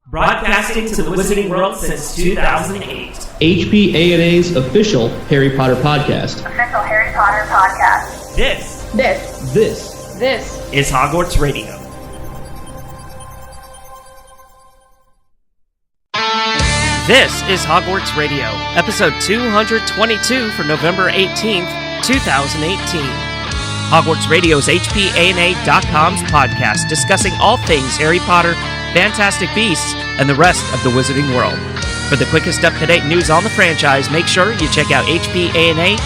Broadcasting to the Wizarding World since 2008. HPANA's official Harry Potter podcast. Official Harry Potter podcast. This is Hogwarts Radio. This is Hogwarts Radio, episode 222 for November 18th, 2018. Hogwarts Radio is HPANA.com's podcast discussing all things Harry Potter, Fantastic Beasts, and the rest of the Wizarding World. For the quickest up-to-date news on the franchise, make sure you check out HPANA.com.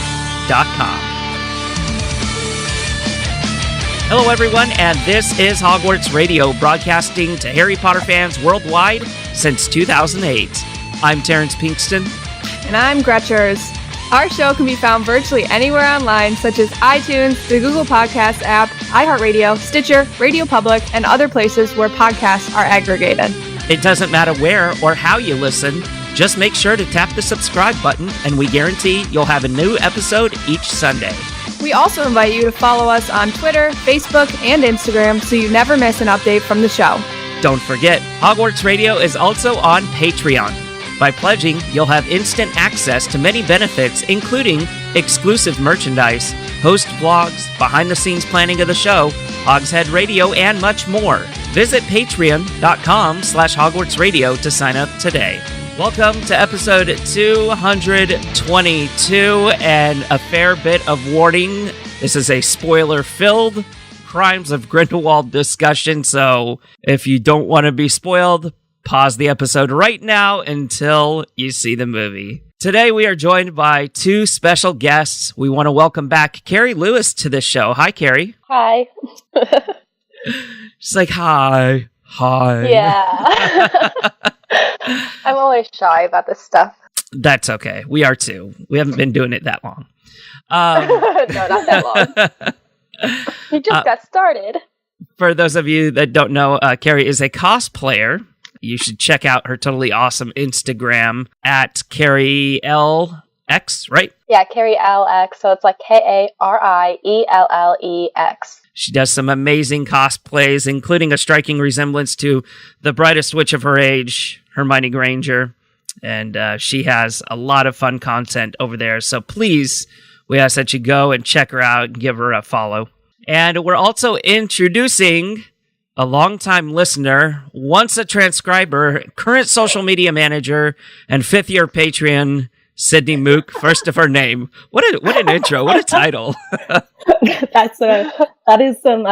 Hello, everyone, and this is Hogwarts Radio, broadcasting to Harry Potter fans worldwide since 2008. I'm Terrance Pinkston. And I'm Gretchers. Our show can be found virtually anywhere online, such as iTunes, the Google Podcasts app, iHeartRadio, Stitcher, Radio Public, and other places where podcasts are aggregated. It doesn't matter where or how you listen, just make sure to tap the subscribe button, and we guarantee you'll have a new episode each Sunday. We also invite you to follow us on Twitter, Facebook, and Instagram so you never miss an update from the show. Don't forget, Hogwarts Radio is also on Patreon. By pledging, you'll have instant access to many benefits, including exclusive merchandise, host vlogs, behind-the-scenes planning of the show, Hogshead Radio, and much more. Visit patreon.com/HogwartsRadio to sign up today. Welcome to episode 222, and a fair bit of warning. This is a spoiler-filled Crimes of Grindelwald discussion, so if you don't want to be spoiled, pause the episode right now until you see the movie. Today we are joined by two special guests. We want to welcome back Kari Lewis to the show. Hi, Kari. Hi. She's like, hi. Yeah. I'm always shy about this stuff. That's okay. We are too. We haven't been doing it that long. No, not that long. You just got started. For those of you that don't know, Kari is a cosplayer. You should check out her totally awesome Instagram at KariLX, right? Yeah, KariLX. So it's like KariELLEX. She does some amazing cosplays, including a striking resemblance to the brightest witch of her age, Hermione Granger. And she has a lot of fun content over there. So please, we ask that you go and check her out and give her a follow. And we're also introducing a longtime listener, once a transcriber, current social media manager, and fifth-year Patreon, Sydney Mook, first of her name. What an intro! What a title! That is some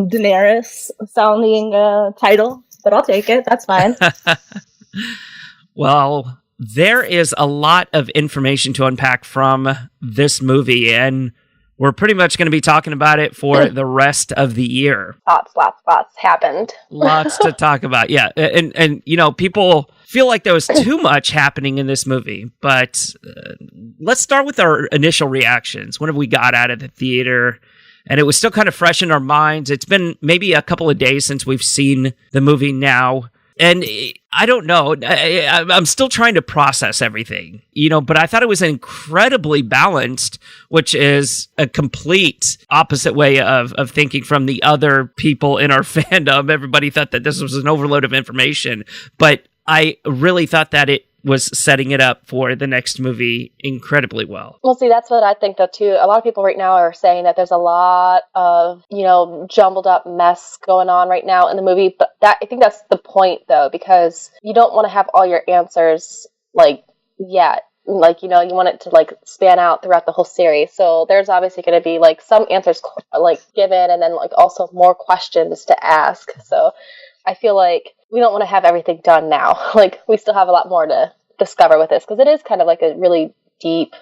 Daenerys sounding title, but I'll take it. That's fine. Well, there is a lot of information to unpack from this movie, and we're pretty much going to be talking about it for the rest of the year. Lots happened. Lots to talk about, yeah. And you know, people feel like there was too much happening in this movie, but let's start with our initial reactions. What have we got out of the theater? And it was still kind of fresh in our minds. It's been maybe a couple of days since we've seen the movie now. And I don't know, I'm still trying to process everything, you know, but I thought it was incredibly balanced, which is a complete opposite way of thinking from the other people in our fandom. Everybody thought that this was an overload of information, but I really thought that it was setting it up for the next movie incredibly well. Well, see, that's what I think, though, too. A lot of people right now are saying that there's a lot of, jumbled up mess going on right now in the movie. But I think that's the point, though, because you don't want to have all your answers, yet. You want it to, span out throughout the whole series. So there's obviously going to be, some answers, given, and then, also more questions to ask. So I feel like we don't want to have everything done now. We still have a lot more to discover with this, because it is kind of a really deep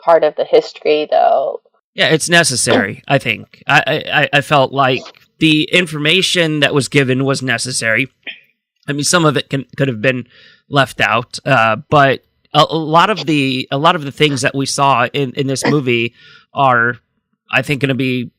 part of the history, though. Yeah, it's necessary, I think. I felt like the information that was given was necessary. I mean, some of it could have been left out, but a lot of the things that we saw in this movie are, I think, going to be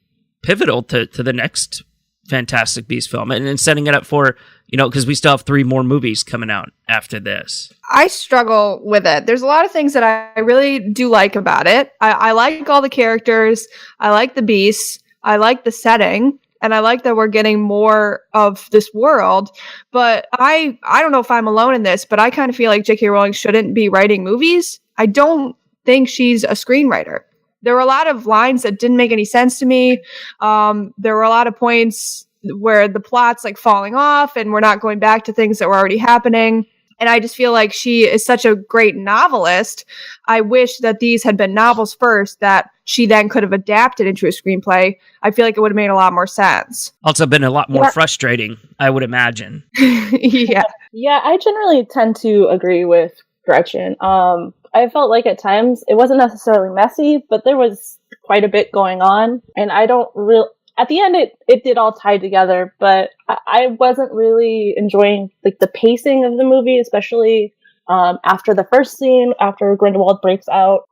pivotal to the next Fantastic Beasts film, and setting it up for, because we still have 3 more movies coming out after this. I struggle with it. There's a lot of things that I really do like about it. I like all the characters. I like the beasts. I like the setting. and I like that we're getting more of this world. But I don't know if I'm alone in this, but I kind of feel like J.K. Rowling shouldn't be writing movies. I don't think she's a screenwriter. There were a lot of lines that didn't make any sense to me. There were a lot of points where the plot's like falling off and we're not going back to things that were already happening. And I just feel like she is such a great novelist. I wish that these had been novels first that she then could have adapted into a screenplay. I feel like it would have made a lot more sense. Also been a lot more frustrating, I would imagine. Yeah. Yeah, I generally tend to agree with Gretchen. I felt like at times it wasn't necessarily messy, but there was quite a bit going on. And I don't really... At the end, it did all tie together, but I wasn't really enjoying like the pacing of the movie, especially after the first scene, after Grindelwald breaks out.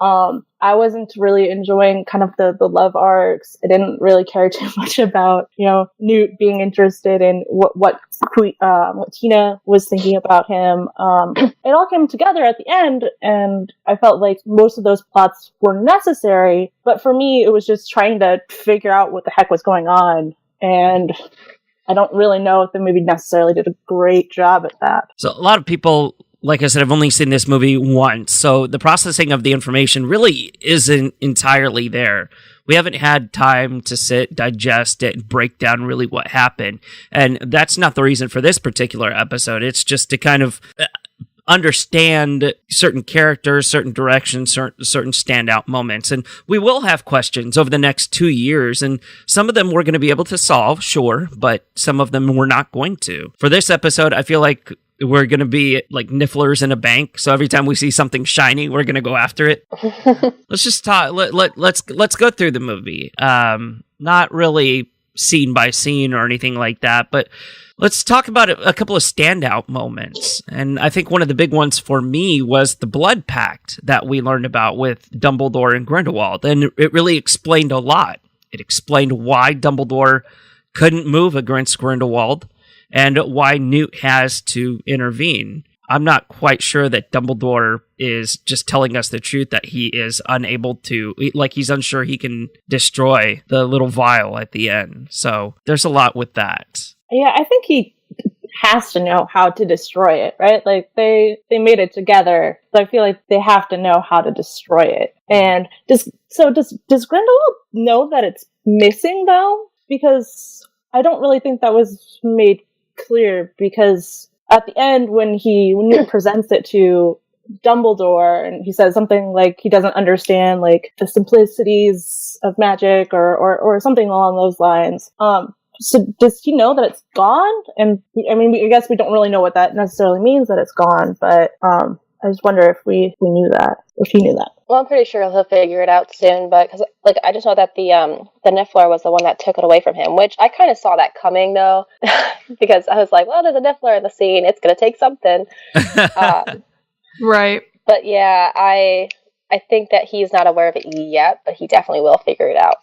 I wasn't really enjoying kind of the love arcs. I didn't really care too much about, Newt being interested in what Tina was thinking about him. It all came together at the end, and I felt like most of those plots were necessary, but for me, it was just trying to figure out what the heck was going on, and I don't really know if the movie necessarily did a great job at that. So a lot of people, like I said, I've only seen this movie once, so the processing of the information really isn't entirely there. We haven't had time to sit, digest it, and break down really what happened. And that's not the reason for this particular episode. It's just to kind of understand certain characters, certain directions, certain standout moments. And we will have questions over the next 2 years, and some of them we're going to be able to solve, sure, but some of them we're not going to. For this episode, I feel like we're going to be like nifflers in a bank. So every time we see something shiny, we're going to go after it. Let's just talk. Let's go through the movie. Not really scene by scene or anything like that, but let's talk about a couple of standout moments. And I think one of the big ones for me was the blood pact that we learned about with Dumbledore and Grindelwald. And it really explained a lot. It explained why Dumbledore couldn't move against Grindelwald and why Newt has to intervene. I'm not quite sure that Dumbledore is just telling us the truth, that he is unable to, like he's unsure he can destroy the little vial at the end. So there's a lot with that. Yeah, I think he has to know how to destroy it, right? Like they made it together, so I feel like they have to know how to destroy it. And does Grindelwald know that it's missing though? Because I don't really think that was made clear, because at the end when he presents it to Dumbledore and he says something like he doesn't understand like the simplicities of magic or something along those lines. So does he know that it's gone? And I mean, I guess we don't really know what that necessarily means, that it's gone, but I just wonder if we knew that, if he knew that. Well, I'm pretty sure he'll figure it out soon, but because I just know that the Niffler was the one that took it away from him, which I kind of saw that coming though, because I was like, well, there's a Niffler in the scene, it's gonna take something. Right. But yeah, I think that he's not aware of it yet, but he definitely will figure it out.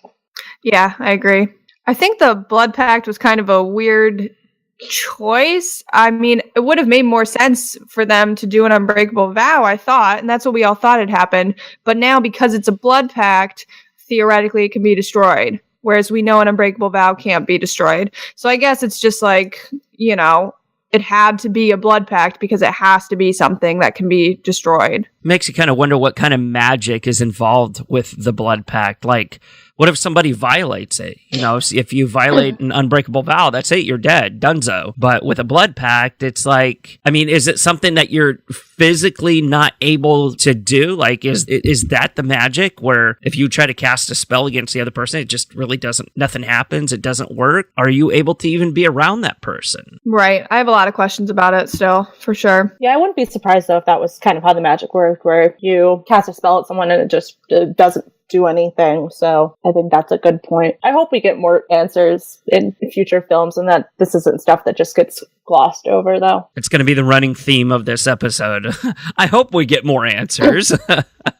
Yeah, I agree. I think the blood pact was kind of a weird choice. I mean, it would have made more sense for them to do an unbreakable vow, I thought, and that's what we all thought had happened. But now, because it's a blood pact, theoretically it can be destroyed, whereas we know an unbreakable vow can't be destroyed. So I guess it's just like, it had to be a blood pact because it has to be something that can be destroyed. Makes you kind of wonder what kind of magic is involved with the blood pact. Like, what if somebody violates it? If you violate an unbreakable vow, that's it, you're dead, dunzo. But with a blood pact, it's like, I mean, is it something that you're physically not able to do? Like, is that the magic where if you try to cast a spell against the other person, it just really nothing happens, it doesn't work? Are you able to even be around that person? Right. I have a lot of questions about it still, for sure. Yeah, I wouldn't be surprised though if that was kind of how the magic worked, where you cast a spell at someone and it just doesn't do anything. So I think that's a good point. I hope we get more answers in future films and that this isn't stuff that just gets glossed over though. It's going to be the running theme of this episode. I hope we get more answers.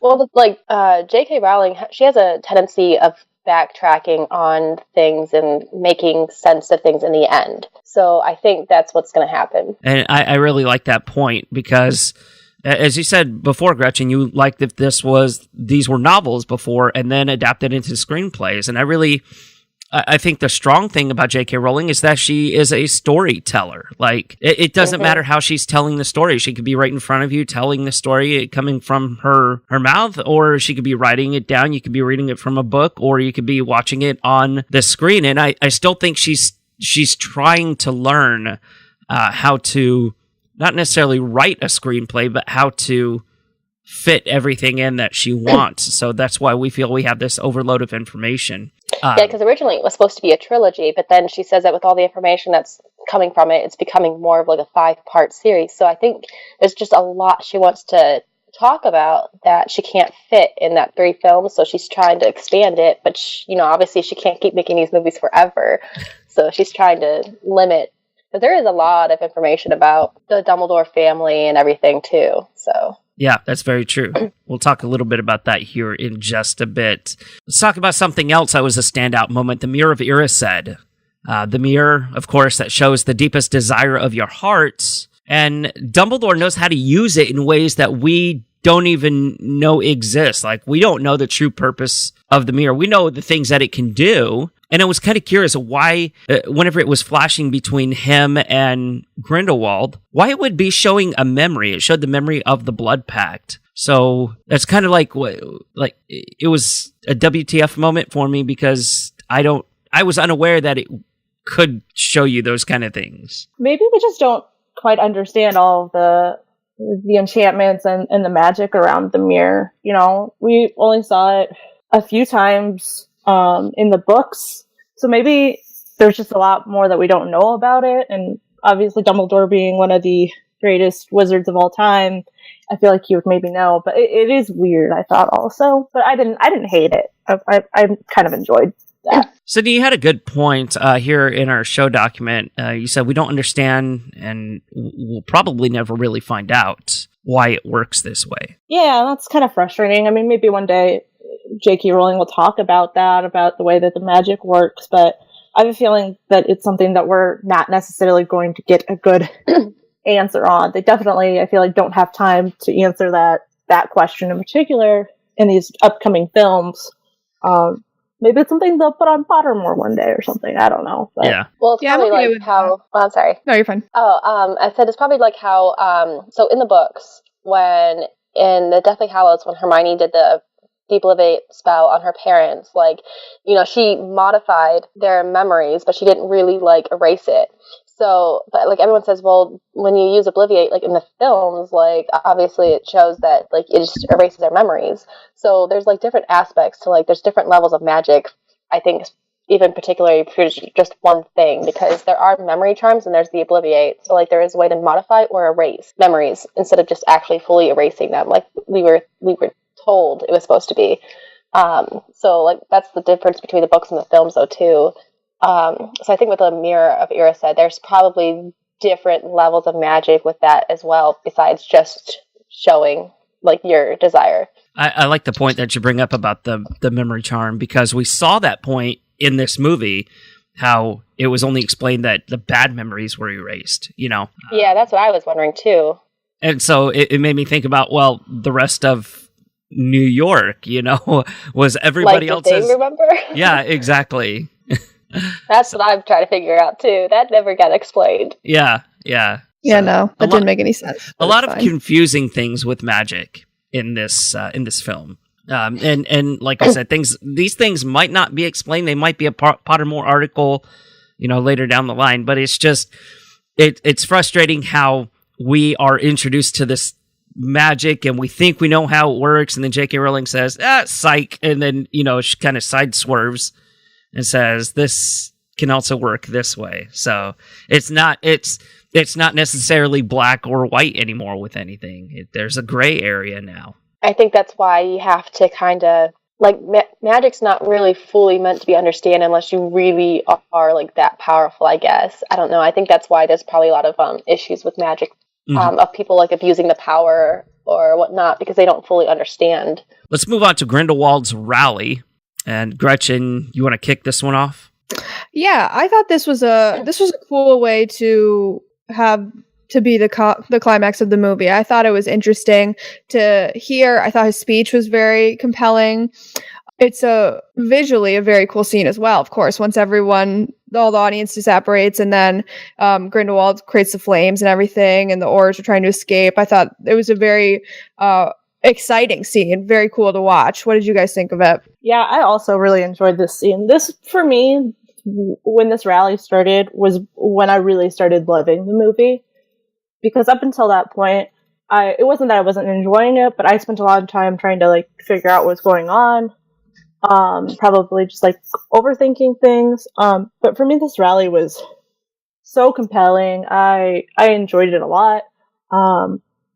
Well, J.K. Rowling, she has a tendency of backtracking on things and making sense of things in the end. So I think that's what's going to happen. And I really like that point because, as you said before, Gretchen, you liked if these were novels before and then adapted into screenplays. And I really I think the strong thing about J.K. Rowling is that she is a storyteller. Like, it doesn't matter how she's telling the story. She could be right in front of you telling the story coming from her mouth, or she could be writing it down. You could be reading it from a book, or you could be watching it on the screen. And I still think she's trying to learn how to not necessarily write a screenplay, but how to fit everything in that she wants. So that's why we feel we have this overload of information. Yeah, because originally it was supposed to be a trilogy, but then she says that with all the information that's coming from it, it's becoming more of like a 5-part series. So I think there's just a lot she wants to talk about that she can't fit in that 3 films. So she's trying to expand it, but obviously she can't keep making these movies forever. So she's trying to limit. But there is a lot of information about the Dumbledore family and everything too. So. Yeah, that's very true. We'll talk a little bit about that here in just a bit. Let's talk about something else that was a standout moment, the Mirror of Erised. The mirror, of course, that shows the deepest desire of your hearts. And Dumbledore knows how to use it in ways that we don't even know exist. Like, we don't know the true purpose of the mirror. We know the things that it can do. And I was kind of curious why, whenever it was flashing between him and Grindelwald, why it would be showing a memory. It showed the memory of the Blood Pact. So that's kind of like it was a WTF moment for me, because I was unaware that it could show you those kind of things. Maybe we just don't quite understand all of the enchantments and the magic around the mirror. We only saw it a few times in the books, so maybe there's just a lot more that we don't know about it. And obviously Dumbledore being one of the greatest wizards of all time, I feel like he would maybe know, but it is weird, I thought also, but I didn't hate it. I kind of enjoyed that. Sydney, you had a good point here in our show document. You said we don't understand, and we'll probably never really find out why it works this way. Yeah, that's kind of frustrating. I mean, maybe one day J.K. Rowling will talk about that, about the way that the magic works, but I have a feeling that it's something that we're not necessarily going to get a good answer on. They definitely, I feel like, don't have time to answer that question in particular in these upcoming films. Maybe it's something they'll put on Pottermore one day or something. I don't know. But. Yeah. Well, it's probably like how... Oh, I'm sorry. No, you're fine. I said it's probably like how... So in the books, when in the Deathly Hallows, when Hermione did the Deobliviate spell on her parents, she modified their memories, but she didn't really, erase it. So, but, everyone says, well, when you use Obliviate, in the films, obviously it shows that, it just erases their memories. So there's, different aspects to, there's different levels of magic, I think, even particularly for just one thing, because there are memory charms and there's the Obliviate. So, there is a way to modify or erase memories instead of just actually fully erasing them, we were told it was supposed to be. So, that's the difference between the books and the films, though, too. So I think with the Mirror of Erised, there's probably different levels of magic with that as well, besides just showing your desire. I like the point that you bring up about the memory charm, because we saw that point in this movie, how it was only explained that the bad memories were erased, Yeah, that's what I was wondering too. And so it made me think about, the rest of New York, was everybody else? They remember? Yeah, exactly. That's what I'm trying to figure out too. That never got explained. Yeah. Yeah, no, that didn't make any sense. A lot of confusing things with magic in this film. And like I said, these things might not be explained. They might be a Pottermore article, later down the line. But it's just, it's frustrating how we are introduced to this magic and we think we know how it works, and then J.K. Rowling says, psych, and then, she kind of side swerves and says, this can also work this way. So it's not necessarily black or white anymore with anything. There's a gray area now. I think that's why you have to kind of, magic's not really fully meant to be understood unless you really are, that powerful, I guess. I don't know. I think that's why there's probably a lot of issues with magic, of people, abusing the power or whatnot, because they don't fully understand. Let's move on to Grindelwald's rally. And Gretchen, you want to kick this one off? Yeah, I thought this was a cool way to have to be the climax of the movie. I thought it was interesting to hear. I thought his speech was very compelling. it's visually a very cool scene as well. Of course, once all the audience separates, and then Grindelwald creates the flames and everything, and the Aurors are trying to escape. I thought it was a very exciting scene, very cool to watch. What did you guys think of it? Yeah, I also really enjoyed this scene. This, for me, when this rally started, was when I really started loving the movie. Because up until that point, it wasn't that I wasn't enjoying it, but I spent a lot of time trying to like figure out what's going on. Probably just like overthinking things. But for me, this rally was so compelling. I enjoyed it a lot.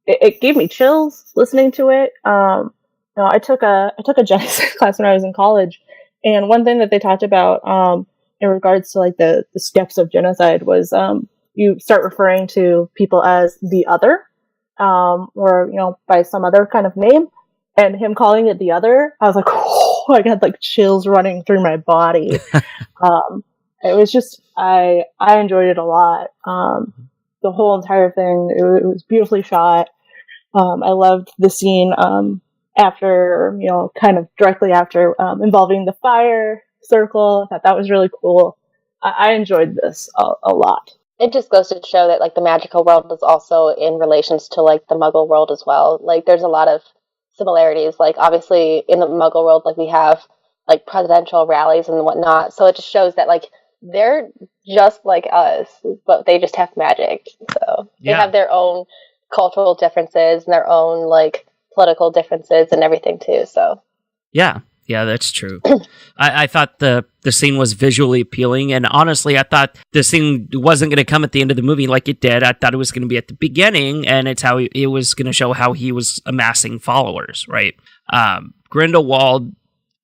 It gave me chills listening to it. I took a genocide class when I was in college, and one thing that they talked about in regards to like the steps of genocide was you start referring to people as the other, or by some other kind of name. And him calling it the other, I was like, oh, I got like chills running through my body. It was just I enjoyed it a lot. The whole entire thing, it was beautifully shot. I loved the scene after, kind of directly after involving the fire circle. I thought that was really cool. I enjoyed this a lot. It just goes to show that like the magical world is also in relations to like the Muggle world as well. Like there's a lot of similarities. Like obviously in the Muggle world, like we have like presidential rallies and whatnot. So it just shows that like they're just like us, but they just have magic. So they have their own cultural differences and their own like political differences and everything too. So yeah, that's true. I thought the scene was visually appealing, and honestly, I thought the scene wasn't going to come at the end of the movie like it did. I thought it was going to be at the beginning, and it's how it was going to show how he was amassing followers, right? Grindelwald,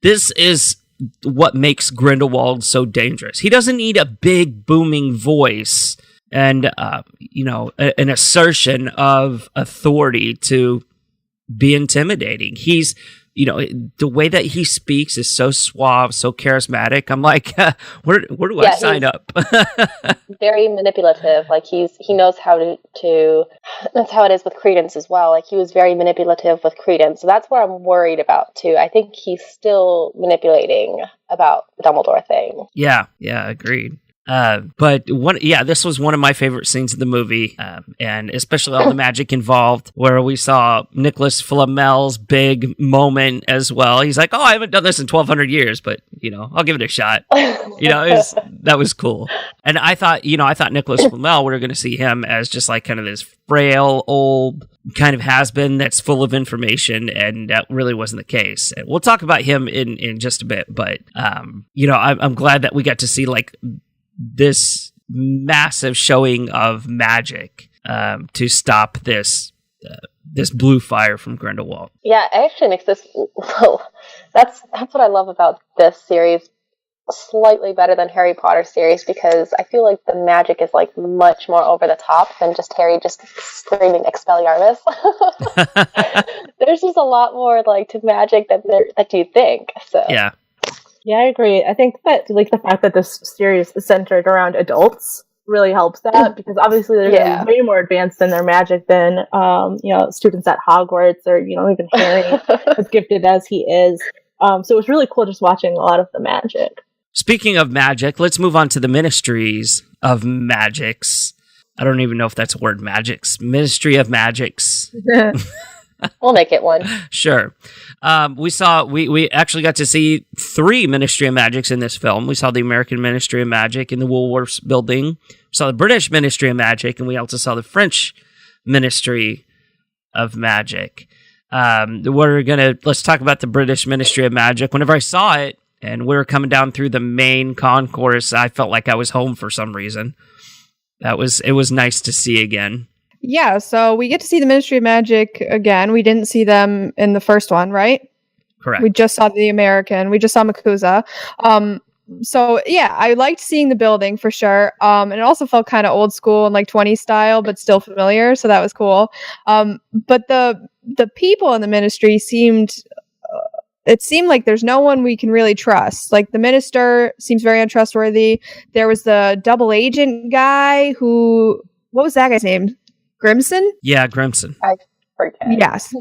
this is what makes Grindelwald so dangerous. He doesn't need a big, booming voice and, an assertion of authority to be intimidating. He's... the way that he speaks is so suave, so charismatic. I'm like, where do I sign up? Very manipulative. Like he knows how to. That's how it is with Credence as well. Like he was very manipulative with Credence. So that's what I'm worried about too. I think he's still manipulating about the Dumbledore thing. Yeah, agreed. But this was one of my favorite scenes of the movie, and especially all the magic involved, where we saw Nicholas Flamel's big moment as well. He's like, "Oh, I haven't done this in 1,200 years, but I'll give it a shot." That was cool. And I thought Nicholas Flamel, we were going to see him as just like kind of this frail old kind of has-been that's full of information, and that really wasn't the case. And we'll talk about him in just a bit, but I'm glad that we got to see like this massive showing of magic to stop this blue fire from Grindelwald. Yeah, it actually makes this. That's what I love about this series. Slightly better than Harry Potter series, because I feel like the magic is like much more over the top than just Harry just screaming Expelliarmus. There's just a lot more like to magic that you think. So Yeah, I agree. I think that like the fact that this series is centered around adults really helps that, because obviously they're way more advanced in their magic than students at Hogwarts, or even Harry, as gifted as he is. So it was really cool just watching a lot of the magic. Speaking of magic, let's move on to the Ministries of Magics. I don't even know if that's a word, magics. Ministry of Magics. We'll make it one. Sure. We actually got to see 3 Ministry of Magics in this film. We saw the American Ministry of Magic in the Woolworths building. We saw the British Ministry of Magic, and we also saw the French Ministry of Magic. Let's talk about the British Ministry of Magic. Whenever I saw it, and we were coming down through the main concourse, I felt like I was home for some reason. It was nice to see again. Yeah, so we get to see the Ministry of Magic again. We didn't see them in the first one, right? Correct. We just saw the American. We just saw MACUSA. So yeah, I liked seeing the building for sure. And it also felt kind of old school and like 20s style, but still familiar. So that was cool. But the people in the ministry seemed like there's no one we can really trust. Like the minister seems very untrustworthy. There was the double agent guy what was that guy's name? Grimson? Yeah, Grimson. I forget. Yes.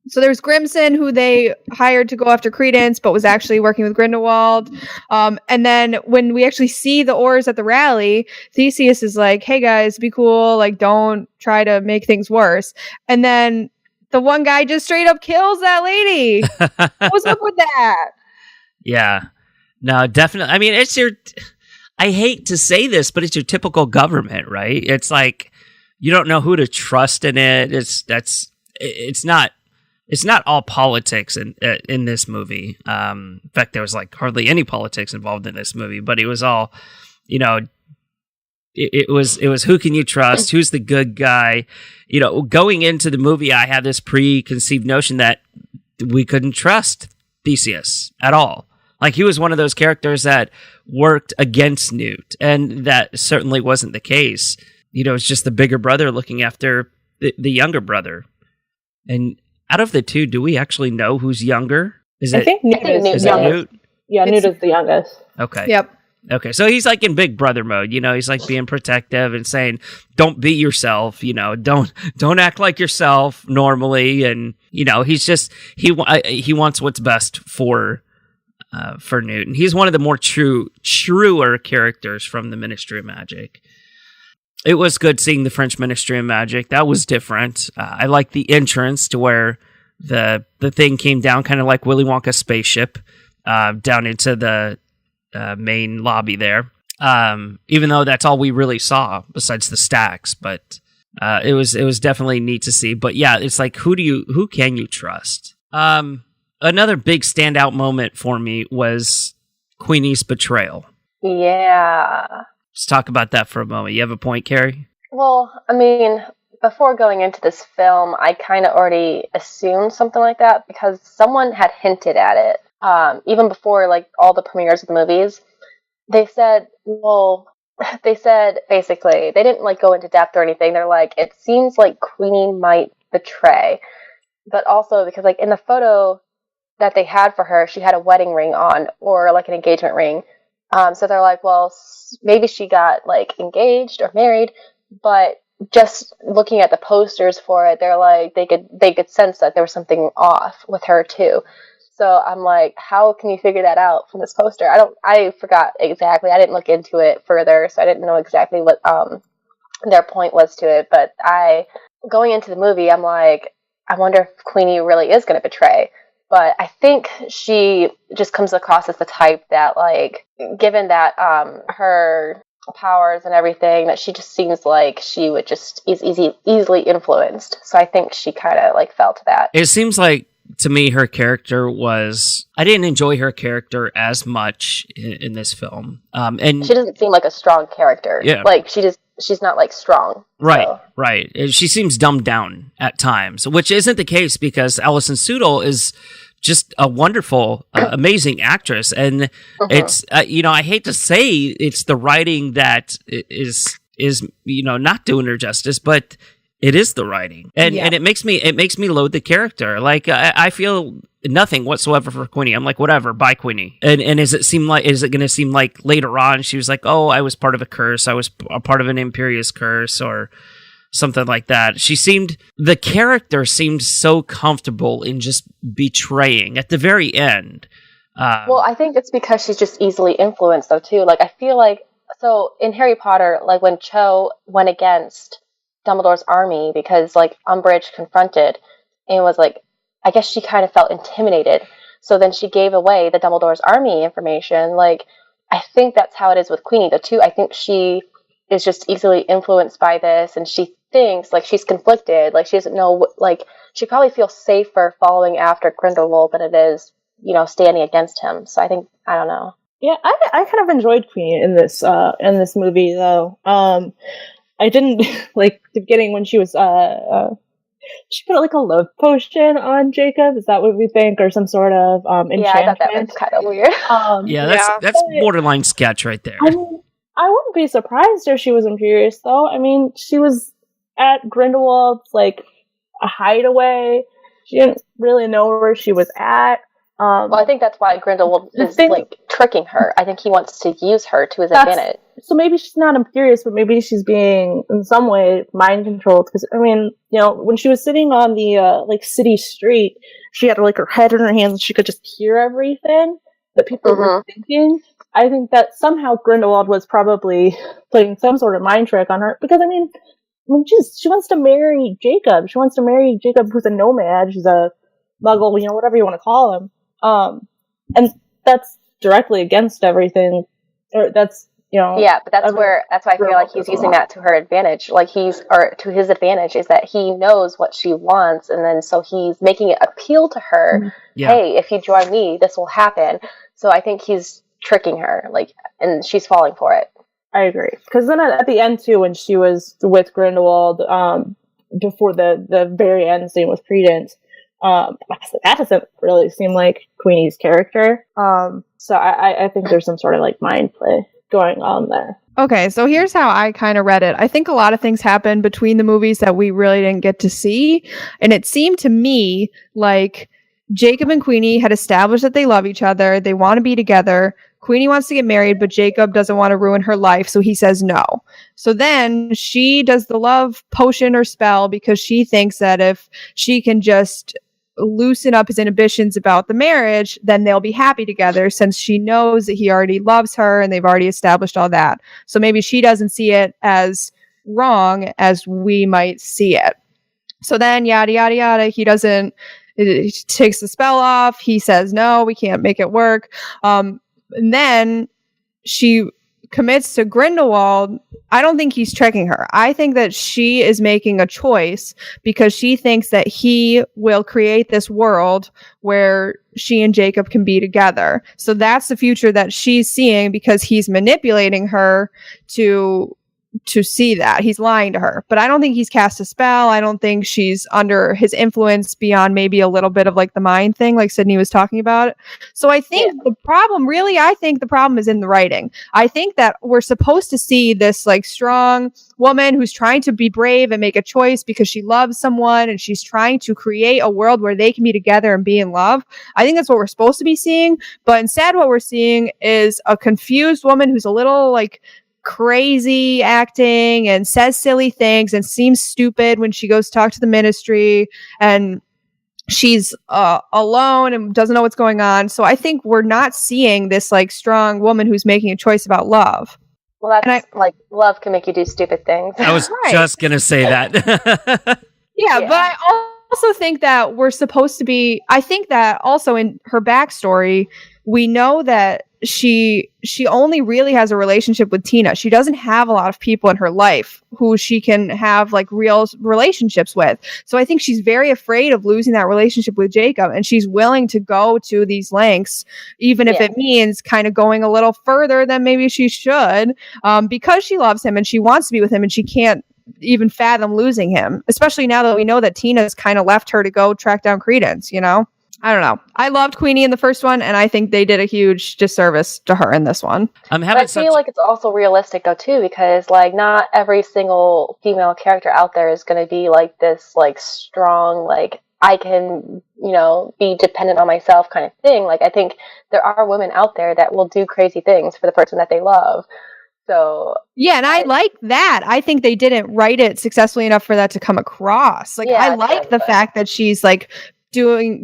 So there's Grimson, who they hired to go after Credence, but was actually working with Grindelwald. And then when we actually see the Aurors at the rally, Theseus is like, hey guys, be cool. Like, don't try to make things worse. And then the one guy just straight up kills that lady. What's up with that? Yeah. No, definitely. I mean, it's your... I hate to say this, but it's your typical government, right? It's like, you don't know who to trust in it. It's not all politics in this movie. In fact, there was like hardly any politics involved in this movie, but it was all, you know, it was who can you trust? Who's the good guy? You know, going into the movie, I had this preconceived notion that we couldn't trust Theseus at all. Like, he was one of those characters that worked against Newt, and that certainly wasn't the case. You know, it's just the bigger brother looking after the younger brother. And out of the two, do we actually know who's younger? I think Newt is Newt? Yeah, Newt is the youngest. Okay. Yep. Okay, so he's like in big brother mode, you know, he's like being protective and saying, don't be yourself, you know, don't act like yourself normally. And, you know, he's just, he wants what's best for Newt. And he's one of the more truer characters from the Ministry of Magic. It was good seeing the French Ministry of Magic. That was different. I like the entrance to where the thing came down, kind of like Willy Wonka's spaceship, down into the main lobby there. Even though that's all we really saw besides the stacks, but it was definitely neat to see. But yeah, it's like, who can you trust? Another big standout moment for me was Queenie's betrayal. Yeah. Let's talk about that for a moment. You have a point, Kari? Well, I mean, before going into this film, I kind of already assumed something like that because someone had hinted at it. Even before, like, all the premieres of the movies, they said basically, they didn't, like, go into depth or anything. They're like, it seems like Queenie might betray. But also because, like, in the photo that they had for her, she had a wedding ring on, or, like, an engagement ring. So they're like, well, maybe she got, like, engaged or married, but just looking at the posters for it, they're like, they could sense that there was something off with her, too. So I'm like, how can you figure that out from this poster? I forgot exactly. I didn't look into it further, so I didn't know exactly what their point was to it. But going into the movie, I'm like, I wonder if Queenie really is going to betray. But I think she just comes across as the type that, like, given that her powers and everything, that she just seems like she would just is easily influenced. So I think she kind of, like, fell to that. It seems like, to me, her character was... I didn't enjoy her character as much in this film. And she doesn't seem like a strong character. Yeah. Like, she's not, like, strong. Right, so. Right. She seems dumbed down at times, which isn't the case because Alison Sudol is just a wonderful, amazing actress. And it's, you know, I hate to say it's the writing that is, you know, not doing her justice, but it is the writing. And it makes me loathe the character. Like, I feel nothing whatsoever for Queenie. I'm like, whatever, bye Queenie. And is it going to seem like later on she was like, oh, I was part of a curse. I was a part of an Imperious curse or something like that. The character seemed so comfortable in just betraying at the very end. Well, I think it's because she's just easily influenced though too. Like, I feel like, so in Harry Potter, like when Cho went against Dumbledore's army because, like, Umbridge confronted and was like, I guess she kind of felt intimidated. So then she gave away the Dumbledore's army information. Like, I think that's how it is with Queenie, though, too. I think she is just easily influenced by this, and she thinks, like, she's conflicted. Like, she doesn't know, like, she probably feels safer following after Grindelwald than it is, you know, standing against him. So I think, I don't know. Yeah, I kind of enjoyed Queenie in this movie, though. I didn't like the beginning when she was she put like a love potion on Jacob. Is that what we think, or some sort of enchantment? Yeah, I thought that was kind of weird. That's borderline sketch right there. I mean, I wouldn't be surprised if she was Imperious, though. I mean, she was at Grindelwald's, like, a hideaway. She didn't really know where she was at. Well, I think that's why Grindelwald is like tricking her. I think he wants to use her to his advantage. So maybe she's not imperious, but maybe she's being, in some way, mind controlled. Because, I mean, you know, when she was sitting on the, city street, she had, her head in her hands and she could just hear everything that people were thinking. I think that somehow Grindelwald was probably playing some sort of mind trick on her. Because, I mean, she wants to marry Jacob. She wants to marry Jacob, who's a nomad. She's a muggle, whatever you want to call him. And that's directly against everything. Or that's, Yeah, but that's why I feel like he's using that to her advantage. To his advantage is that he knows what she wants, and then so he's making it appeal to her. Yeah. Hey, if you join me, this will happen. So I think he's tricking her, and she's falling for it. I agree. Because then at the end, too, when she was with Grindelwald, before the very end scene with Credence, that doesn't really seem like Queenie's character. So I think there's some sort of mind play going on there. Okay, so here's how I kind of read it. I think a lot of things happened between the movies that we really didn't get to see. And it seemed to me like Jacob and Queenie had established that they love each other. They want to be together. Queenie wants to get married, but Jacob doesn't want to ruin her life, so he says no. So then she does the love potion or spell because she thinks that if she can just loosen up his inhibitions about the marriage, then they'll be happy together, since she knows that he already loves her and they've already established all that. So maybe she doesn't see it as wrong as we might see it. So then yada yada yada, he takes the spell off. He says no, we can't make it work. And then she commits to Grindelwald. I don't think he's tricking her. I think that she is making a choice because she thinks that he will create this world where she and Jacob can be together. So that's the future that she's seeing because he's manipulating her to see that. He's lying to her. But I don't think he's cast a spell. I don't think she's under his influence beyond maybe a little bit of the mind thing, like Sydney was talking about. So I think the problem is in the writing. I think that we're supposed to see this strong woman who's trying to be brave and make a choice because she loves someone and she's trying to create a world where they can be together and be in love. I think that's what we're supposed to be seeing. But instead what we're seeing is a confused woman who's a little crazy acting and says silly things and seems stupid when she goes to talk to the ministry, and she's alone and doesn't know what's going on. So I think we're not seeing this strong woman who's making a choice about love. Well, that's love can make you do stupid things. I was just gonna say that. yeah, but I also think that we're supposed to be. I think that also in her backstory, we know that she only really has a relationship with Tina. She doesn't have a lot of people in her life who she can have real relationships with. So I think she's very afraid of losing that relationship with Jacob, and she's willing to go to these lengths, even if it means kind of going a little further than maybe she should, because she loves him and she wants to be with him, and she can't even fathom losing him, especially now that we know that Tina's kind of left her to go track down Credence, I don't know. I loved Queenie in the first one, and I think they did a huge disservice to her in this one. I feel like it's also realistic, though, too, because, not every single female character out there is going to be, this, strong, I can, be dependent on myself kind of thing. I think there are women out there that will do crazy things for the person that they love. So yeah, and I like that. I think they didn't write it successfully enough for that to come across. I like the fact that she's,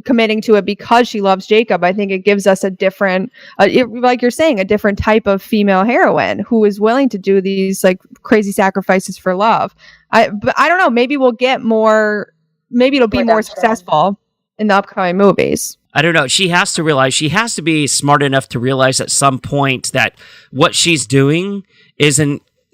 committing to it because she loves Jacob. I think it gives us a different, like you're saying, a different type of female heroine who is willing to do these crazy sacrifices for love. But I don't know. Maybe we'll get more. Maybe it'll be more successful in the upcoming movies. I don't know. She has to be smart enough to realize at some point that what she's doing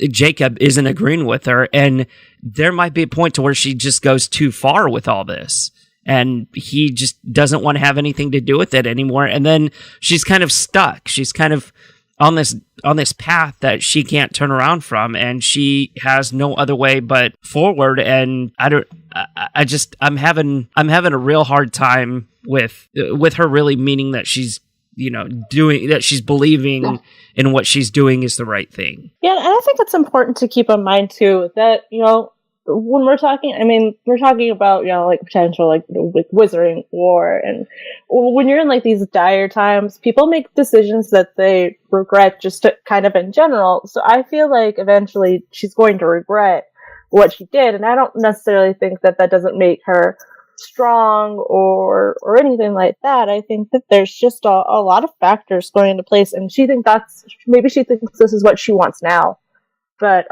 Jacob isn't agreeing with her, and there might be a point to where she just goes too far with all this. And he just doesn't want to have anything to do with it anymore. And then she's kind of stuck. She's kind of on this path that she can't turn around from, and she has no other way but forward. And I'm having a real hard time with her really meaning that she's she's believing in what she's doing is the right thing. Yeah, and I think it's important to keep in mind too that when we're talking, I mean, we're talking about, like potential, like with Wizarding War, and when you're in like these dire times, people make decisions that they regret just kind of in general. So I feel like eventually she's going to regret what she did, and I don't necessarily think that doesn't make her strong or anything like that. I think that there's just a lot of factors going into place, and maybe she thinks this is what she wants now. But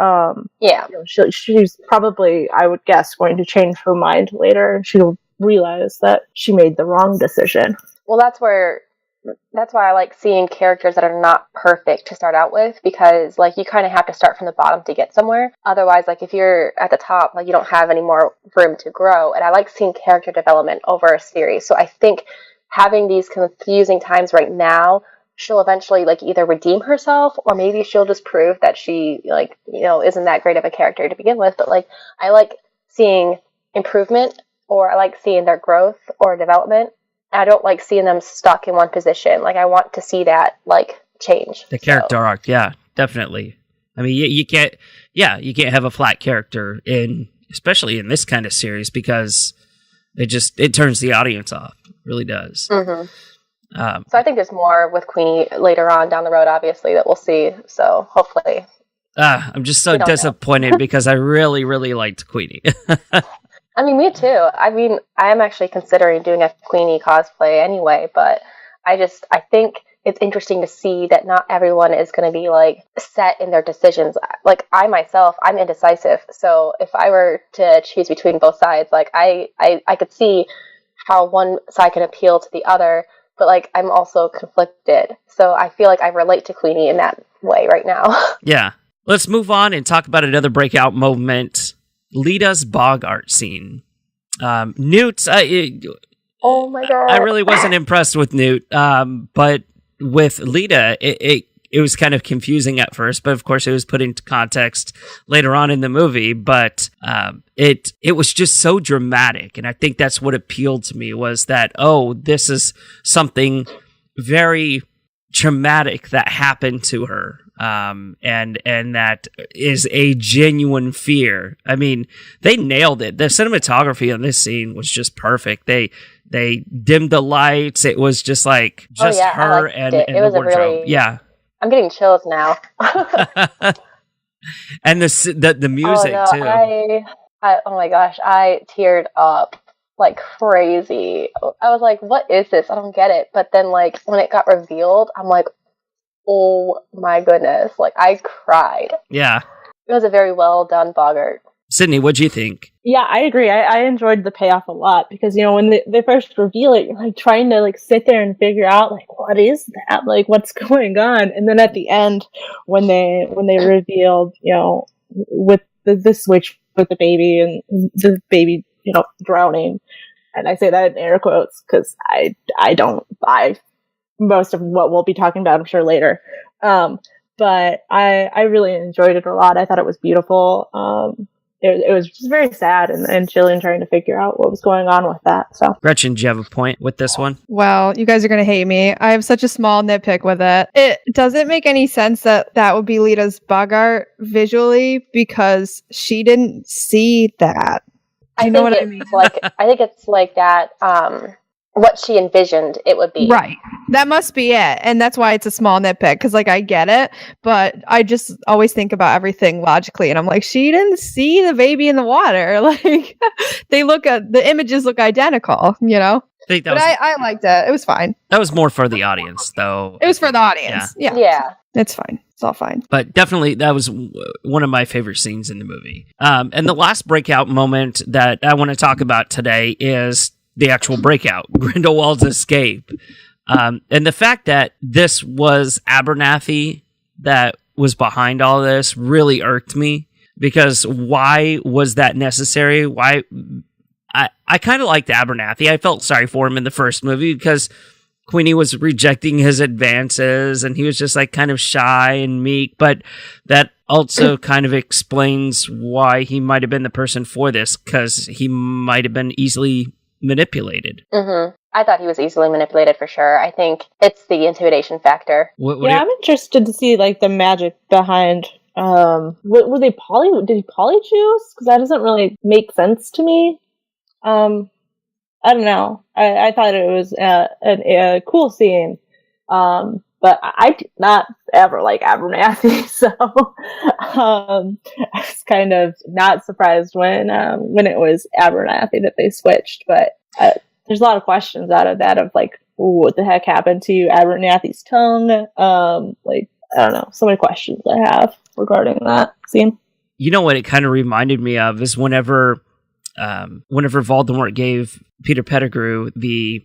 she's probably, I would guess, going to change her mind later. She'll realize that she made the wrong decision. Well, that's why I like seeing characters that are not perfect to start out with, because like you kind of have to start from the bottom to get somewhere. Otherwise, like if you're at the top, like you don't have any more room to grow. And I like seeing character development over a series. So I think having these confusing times right now, she'll eventually like either redeem herself, or maybe she'll just prove that she isn't that great of a character to begin with. But like I like seeing improvement, or I like seeing their growth or development. I don't like seeing them stuck in one position. Like I want to see that like change. The character arc, yeah, definitely. I mean, you can't have a flat character especially in this kind of series, because it turns the audience off. It really does. Mm-hmm. So I think there's more with Queenie later on down the road, obviously, that we'll see. So hopefully. I'm just so disappointed because I really, really liked Queenie. I mean, me too. I mean, I am actually considering doing a Queenie cosplay anyway, but I think it's interesting to see that not everyone is going to be like set in their decisions. Like I myself, I'm indecisive. So if I were to choose between both sides, like I could see how one side can appeal to the other, but like I'm also conflicted. So I feel like I relate to Queenie in that way right now. Yeah. Let's move on and talk about another breakout moment. Lita's bog art scene. Newt, oh my god. I really wasn't impressed with Newt, but with Lita, it was kind of confusing at first, but of course it was put into context later on in the movie. But it was just so dramatic, and I think that's what appealed to me, was that, oh, this is something very traumatic that happened to her, and that is a genuine fear. I mean, they nailed it. The cinematography on this scene was just perfect. They dimmed the lights. It was just like her and the wardrobe. Yeah. I'm getting chills now. And the music too. Oh my gosh, I teared up like crazy. I was like, what is this? I don't get it. But then like when it got revealed, I'm like, oh my goodness. Like I cried. Yeah. It was a very well done boggart. Sydney, what'd you think? Yeah, I agree. I enjoyed the payoff a lot, because, when they first reveal it, you're like trying to like sit there and figure out like, what is that? Like, what's going on? And then at the end, when they revealed, with the switch with the baby, and the baby, drowning, and I say that in air quotes because I don't buy most of what we'll be talking about, I'm sure, later. But I really enjoyed it a lot. I thought it was beautiful. It was just very sad and chilling trying to figure out what was going on with that. So, Gretchen, do you have a point with this one? Well, you guys are going to hate me. I have such a small nitpick with it. It doesn't make any sense that would be Lita's bogart visually, because she didn't see that. You know what I mean? I think it's like that. What she envisioned it would be. Right. That must be it. And that's why it's a small nitpick, because like I get it, but I just always think about everything logically, and I'm like, she didn't see the baby in the water. Like the images look identical, I liked it. It was fine. That was more for the audience, though. It was for the audience. Yeah. It's fine. It's all fine. But definitely, that was one of my favorite scenes in the movie. And the last breakout moment that I want to talk about today is the actual breakout, Grindelwald's escape. And the fact that this was Abernathy that was behind all this really irked me, because why was that necessary? Why? I kind of liked Abernathy. I felt sorry for him in the first movie because Queenie was rejecting his advances and he was just like kind of shy and meek, but that also kind of explains why he might have been the person for this, because he might have been easily manipulated. Mm-hmm. I thought he was easily manipulated for sure. I think it's the intimidation factor. I'm interested to see like the magic behind were they did he polyjuice? Because that doesn't really make sense to me. I don't know. I thought it was a cool scene. But I did not ever like Abernathy, so I was kind of not surprised when it was Abernathy that they switched. But there's a lot of questions out of that of like, ooh, what the heck happened to Abernathy's tongue? Like, I don't know, so many questions I have regarding that scene. You know what it kind of reminded me of is whenever Voldemort gave Peter Pettigrew the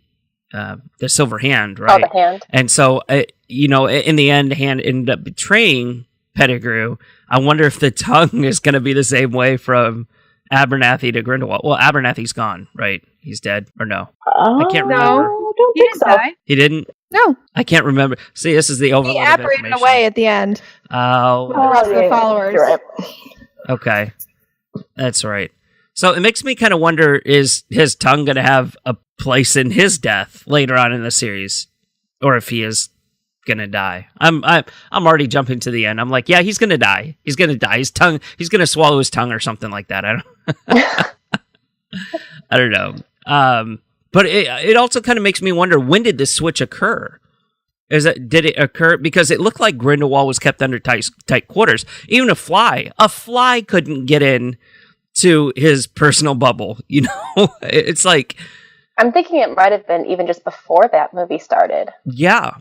silver hand, right? Oh, the hand. And so, in the end, hand ended up betraying Pettigrew. I wonder if the tongue is going to be the same way from Abernathy to Grindelwald. Well, Abernathy's gone, right? He's dead, or no? I can't remember. No, I don't think so. Die. He didn't? No. I can't remember. See, this is the He overload of apparated information. away at the end. Oh, The rest of the followers. You're right. okay. That's right. So it makes me kind of wonder, is his tongue going to have a place in his death later on in the series? Or if he is going to die. I'm already jumping to the end. I'm like, yeah, he's going to die. He's going to die. He's going to swallow his tongue or something like that. I don't know. But it also kind of makes me wonder, when did this switch occur? Did it occur? Because it looked like Grindelwald was kept under tight quarters. Even a fly couldn't get in to his personal bubble. It's like, I'm thinking it might have been even just before that movie started. yeah.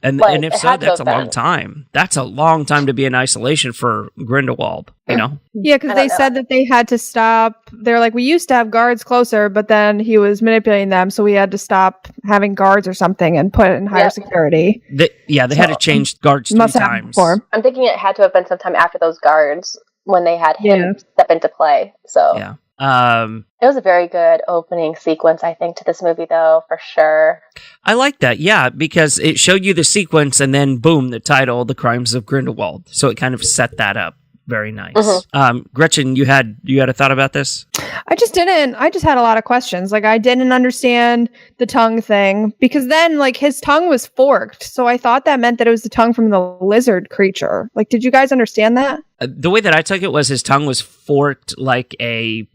And if so, that's a long time. That's a long time to be in isolation for Grindelwald, Yeah, because they said that they had to stop. They're like, we used to have guards closer, but then he was manipulating them, so we had to stop having guards or something and put it in higher security. They had to change guards 3 times. I'm thinking it had to have been sometime after those guards when they had him step into play. So yeah. It was a very good opening sequence, I think, to this movie, though, for sure. I like that, yeah, because it showed you the sequence, and then boom, the title, "The Crimes of Grindelwald." So it kind of set that up. Very nice. Mm-hmm. Gretchen, you had a thought about this? I just didn't. I just had a lot of questions. Like, I didn't understand the tongue thing, because then, like, his tongue was forked. So I thought that meant that it was the tongue from the lizard creature. Like, did you guys understand that? The way that I took it was his tongue was forked like a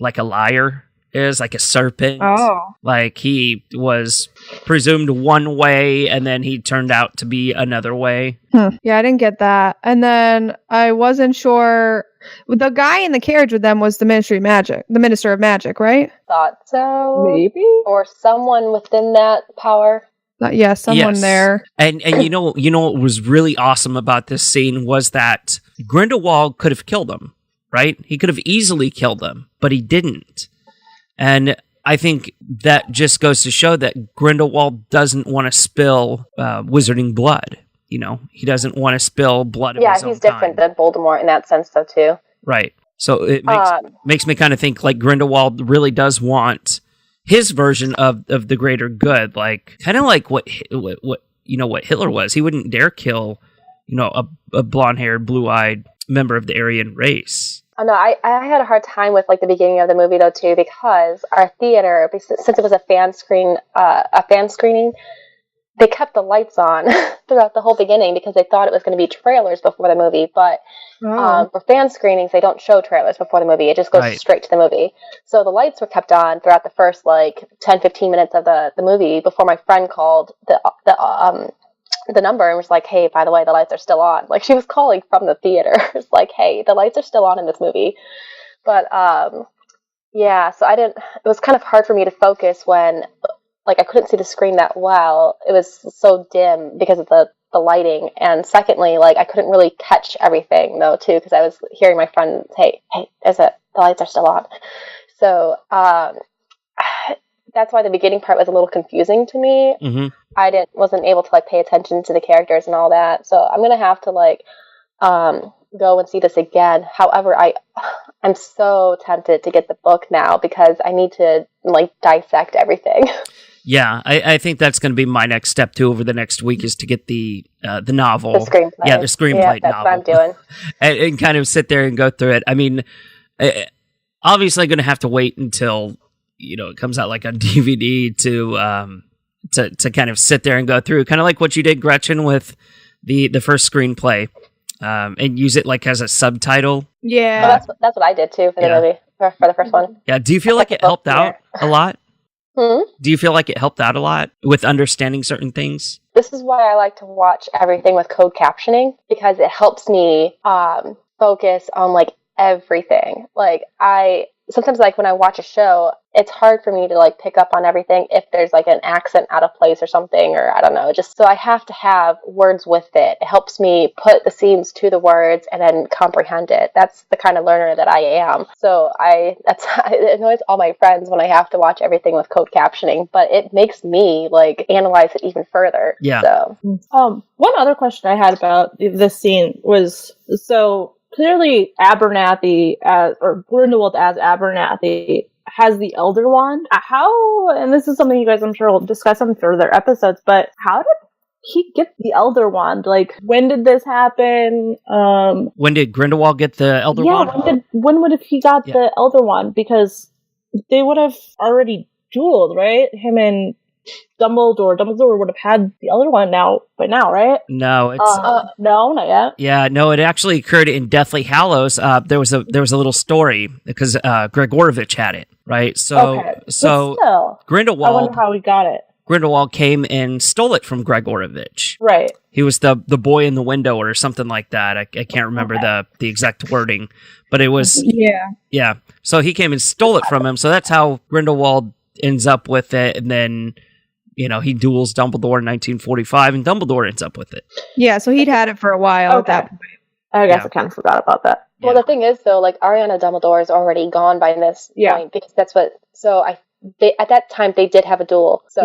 lyre is, like a serpent. Oh. Like, he was presumed one way, and then he turned out to be another way. Yeah, I didn't get that. And then I wasn't sure. The guy in the carriage with them was the Minister of Magic, right? Thought so. Maybe. Or someone within that power. Yeah, someone there. And you know what was really awesome about this scene was that Grindelwald could have killed him, right? He could have easily killed him, but he didn't. And I think that just goes to show that Grindelwald doesn't want to spill wizarding blood. He doesn't want to spill blood of his own he's different than Voldemort in that sense, though, too. Right. So it makes me kind of think like Grindelwald really does want his version of the greater good, like kind of like what Hitler was. He wouldn't dare kill, a blonde-haired, blue-eyed member of the Aryan race. Oh, no, I had a hard time with like the beginning of the movie though too, because our theater, since it was a fan screening, they kept the lights on throughout the whole beginning because they thought it was going to be trailers before the movie. But for fan screenings, they don't show trailers before the movie. It just goes straight to the movie. So the lights were kept on throughout the first like 10-15 minutes of the movie before my friend called the number and was like, hey, by the way, the lights are still on. Like, she was calling from the theater. It's like, hey, the lights are still on in this movie. But yeah, so it was kind of hard for me to focus when like I couldn't see the screen that well. It was so dim because of the lighting. And secondly, like I couldn't really catch everything though too, because I was hearing my friend say, hey, the lights are still on. So that's why the beginning part was a little confusing to me. Mm-hmm. I wasn't able to like pay attention to the characters and all that. So I'm gonna have to like go and see this again. However, I'm so tempted to get the book now because I need to like dissect everything. Yeah, I think that's going to be my next step too over the next week is to get the novel. The screenplay. Yeah, the screenplay that's novel. What I'm doing. and kind of sit there and go through it. I mean, obviously going to have to wait until it comes out like on DVD to kind of sit there and go through, kind of like what you did, Gretchen, with the first screenplay. and use it like as a subtitle. Yeah. Oh, that's what I did too for the movie, for the first one. Yeah. Do you feel like it helped out a lot? Do you feel like it helped out a lot with understanding certain things? This is why I like to watch everything with code captioning, because it helps me focus on like everything. Like sometimes like when I watch a show, it's hard for me to like pick up on everything if there's like an accent out of place or something, or I don't know, just so I have to have words with it. It helps me put the scenes to the words and then comprehend it. That's the kind of learner that I am. So it annoys all my friends when I have to watch everything with code captioning, but it makes me like analyze it even further. Yeah. So one other question I had about this scene was, so clearly Abernathy or Grindelwald as Abernathy has the Elder Wand. How, and this is something you guys I'm sure will discuss in further episodes, but how did he get the Elder Wand? Like, when did this happen? When did Grindelwald get the Elder Wand? When would have he got the Elder Wand? Because they would have already dueled, right? Him and Dumbledore would have had the Elder Wand by now, right? No, it's no, not yet. Yeah, no, it actually occurred in Deathly Hallows. There was a little story because Gregorovich had it, right? So Grindelwald, I wonder how he got it. Grindelwald came and stole it from Gregorovich. Right. He was the boy in the window or something like that. I can't remember the exact wording, but it was yeah. So he came and stole it from him. So that's how Grindelwald ends up with it, and then he duels Dumbledore in 1945, and Dumbledore ends up with it. Yeah, so he'd had it for a while at that point. I guess I kind of forgot about that. Well, the thing is, though, like Ariana Dumbledore is already gone by this point, because that's what. So at that time they did have a duel. So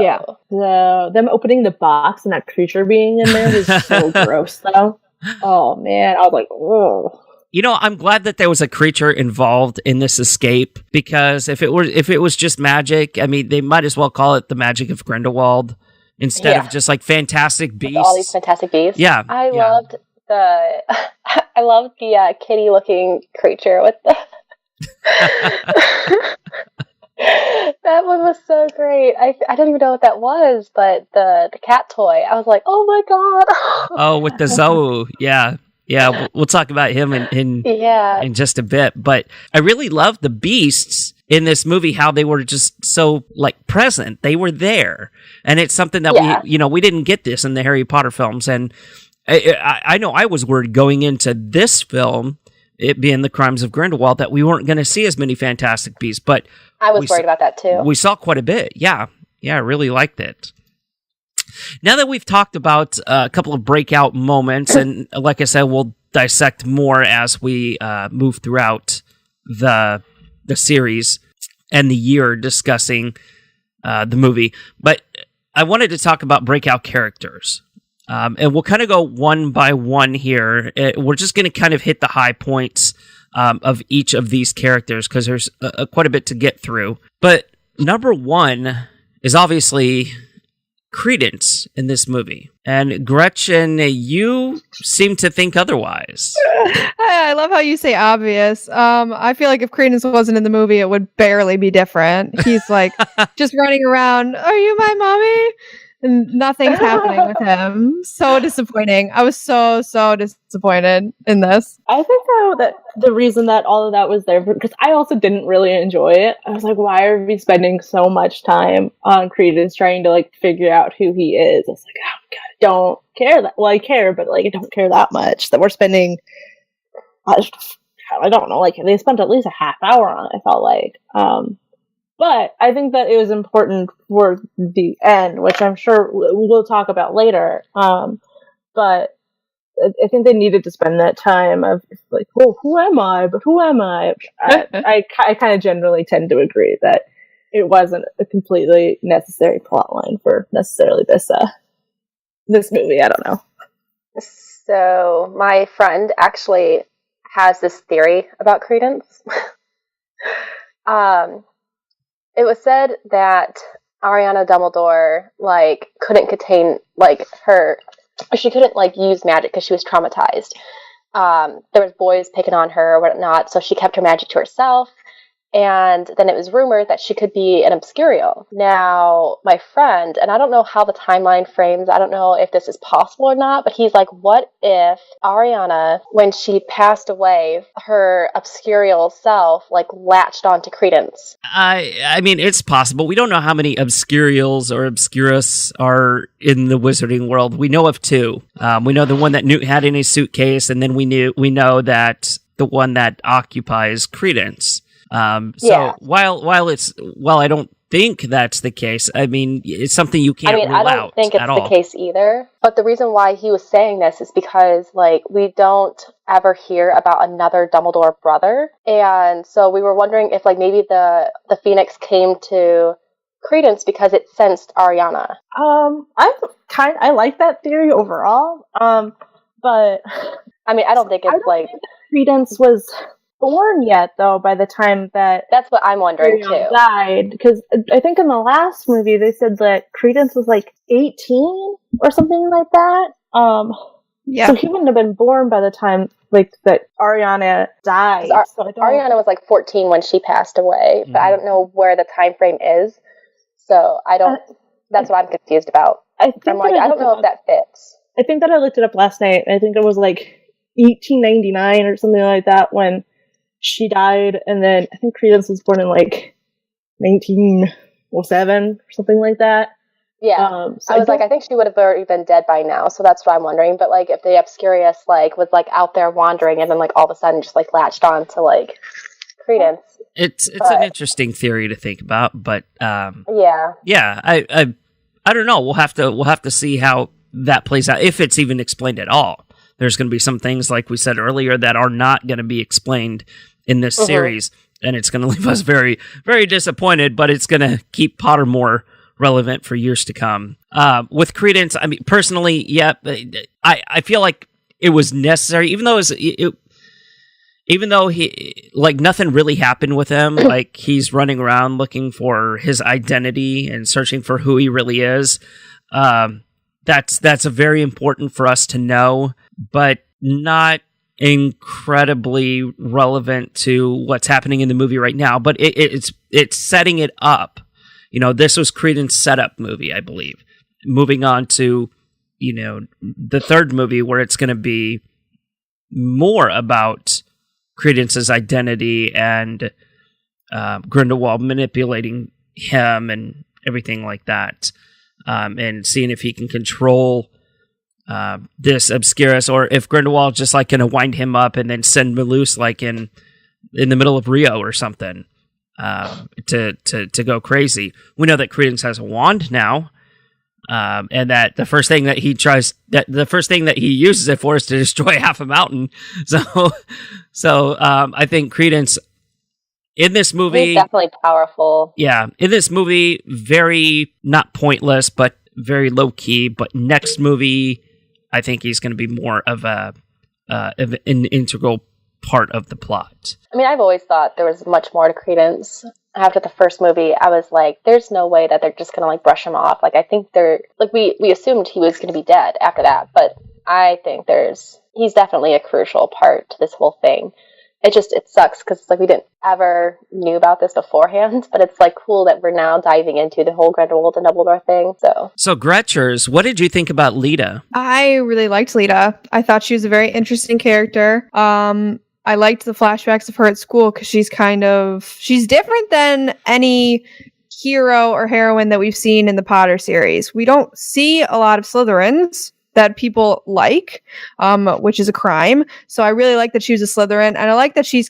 them opening the box and that creature being in there was so gross, though. Oh man, I was like, oh. I'm glad that there was a creature involved in this escape, because if it was just magic, I mean, they might as well call it the magic of Grindelwald instead of just like fantastic beasts. With all these fantastic beasts. Yeah, I loved the kitty looking creature with the. That one was so great. I don't even know what that was, but the cat toy. I was like, oh my god. Oh, with the Zou, yeah. Yeah, we'll talk about him in just a bit. But I really love the beasts in this movie, how they were just so like present. They were there, and it's something that we didn't get this in the Harry Potter films. And I know I was worried going into this film, it being the Crimes of Grindelwald, that we weren't going to see as many fantastic beasts. But I was worried about that too. We saw quite a bit. Yeah, I really liked it. Now that we've talked about a couple of breakout moments, and like I said, we'll dissect more as we move throughout the series and the year discussing the movie. But I wanted to talk about breakout characters. And we'll kind of go one by one here. We're just going to kind of hit the high points of each of these characters, because there's quite a bit to get through. But number one is obviously Credence in this movie. And Gretchen, you seem to think otherwise. I love how you say obvious. I feel like if Credence wasn't in the movie, it would barely be different. He's like just running around, are you my mommy? And nothing's happening with him. So disappointing. I was so disappointed in this. I think though that the reason that all of that was there, because I also didn't really enjoy it. I was like, why are we spending so much time on Credence trying to like figure out who he is? I was like, oh my god, I don't care that. Well, I care, but like I don't care that much that we're spending. I don't know. Like they spent at least a half hour on it. I felt like. But I think that it was important for the end, which I'm sure we'll talk about later. But I think they needed to spend that time of like, oh, who am I? But who am I? I kind of generally tend to agree that it wasn't a completely necessary plot line for necessarily this movie. I don't know. So my friend actually has this theory about Credence. It was said that Ariana Dumbledore like couldn't contain like she couldn't like use magic because she was traumatized. There was boys picking on her or whatnot, so she kept her magic to herself. And then it was rumored that she could be an Obscurial. Now, my friend, and I don't know how the timeline frames, I don't know if this is possible or not, but he's like, what if Ariana, when she passed away, her Obscurial self, like, latched onto Credence? I mean, it's possible. We don't know how many Obscurials or Obscurus are in the wizarding world. We know of two. We know the one that Newt had in his suitcase, and then we know that the one that occupies Credence. While I don't think that's the case, I mean, it's something you can't rule out. I don't think it's the case either. But the reason why he was saying this is because, like, we don't ever hear about another Dumbledore brother. And so we were wondering if, like, maybe the Phoenix came to Credence because it sensed Ariana. I like that theory overall. But I mean, I don't think it's like Credence was born yet, though, by the time that's what I'm wondering too. Died, because I think in the last movie they said that Credence was like 18 or something like that. So he wouldn't have been born by the time like that Ariana died. Ariana was like 14 when she passed away, but I don't know where the time frame is. So I don't. That's what I'm confused about. I don't know if that fits. I think that I looked it up last night. I think it was like 1899 or something like that when she died, and then I think Credence was born in like 1907 or something like that. Yeah, so I think she would have already been dead by now, so that's what I'm wondering. But like, if the Obscurious like was like out there wandering, and then like all of a sudden just like latched on to like Credence, it's an interesting theory to think about. But I don't know. We'll have to see how that plays out, if it's even explained at all. There's going to be some things, like we said earlier, that are not going to be explained in this series, and it's going to leave us very, very disappointed, but it's going to keep Pottermore relevant for years to come. With Credence, I mean, personally, I feel like it was necessary, even though he, like, nothing really happened with him, like, he's running around looking for his identity and searching for who he really is. That's a very important for us to know, but not incredibly relevant to what's happening in the movie right now. But it's setting it up. You know, this was Credence's setup movie, I believe. Moving on to, you know, the third movie, where it's going to be more about Credence's identity and Grindelwald manipulating him and everything like that. And seeing if he can control this Obscurus, or if Grindelwald just like gonna wind him up and then send him loose like in the middle of Rio or something to go crazy. We know that Credence has a wand now, and that the first thing that he uses it for is to destroy half a mountain. So I think Credence in this movie, he's definitely powerful. Yeah, in this movie, very not pointless, but very low key. But next movie, I think he's going to be more of an integral part of the plot. I mean, I've always thought there was much more to Credence. After the first movie, I was like, there's no way that they're just going to like brush him off. Like, I think we assumed he was going to be dead after that, but I think he's definitely a crucial part to this whole thing. It sucks because it's like we didn't ever knew about this beforehand, but it's like cool that we're now diving into the whole Grindelwald and Dumbledore thing. So Gretchers, what did you think about Lita? I really liked Lita. I thought she was a very interesting character. I liked the flashbacks of her at school because she's different than any hero or heroine that we've seen in the Potter series. We don't see a lot of Slytherins that people like, which is a crime. So I really like that she was a Slytherin, and I like that she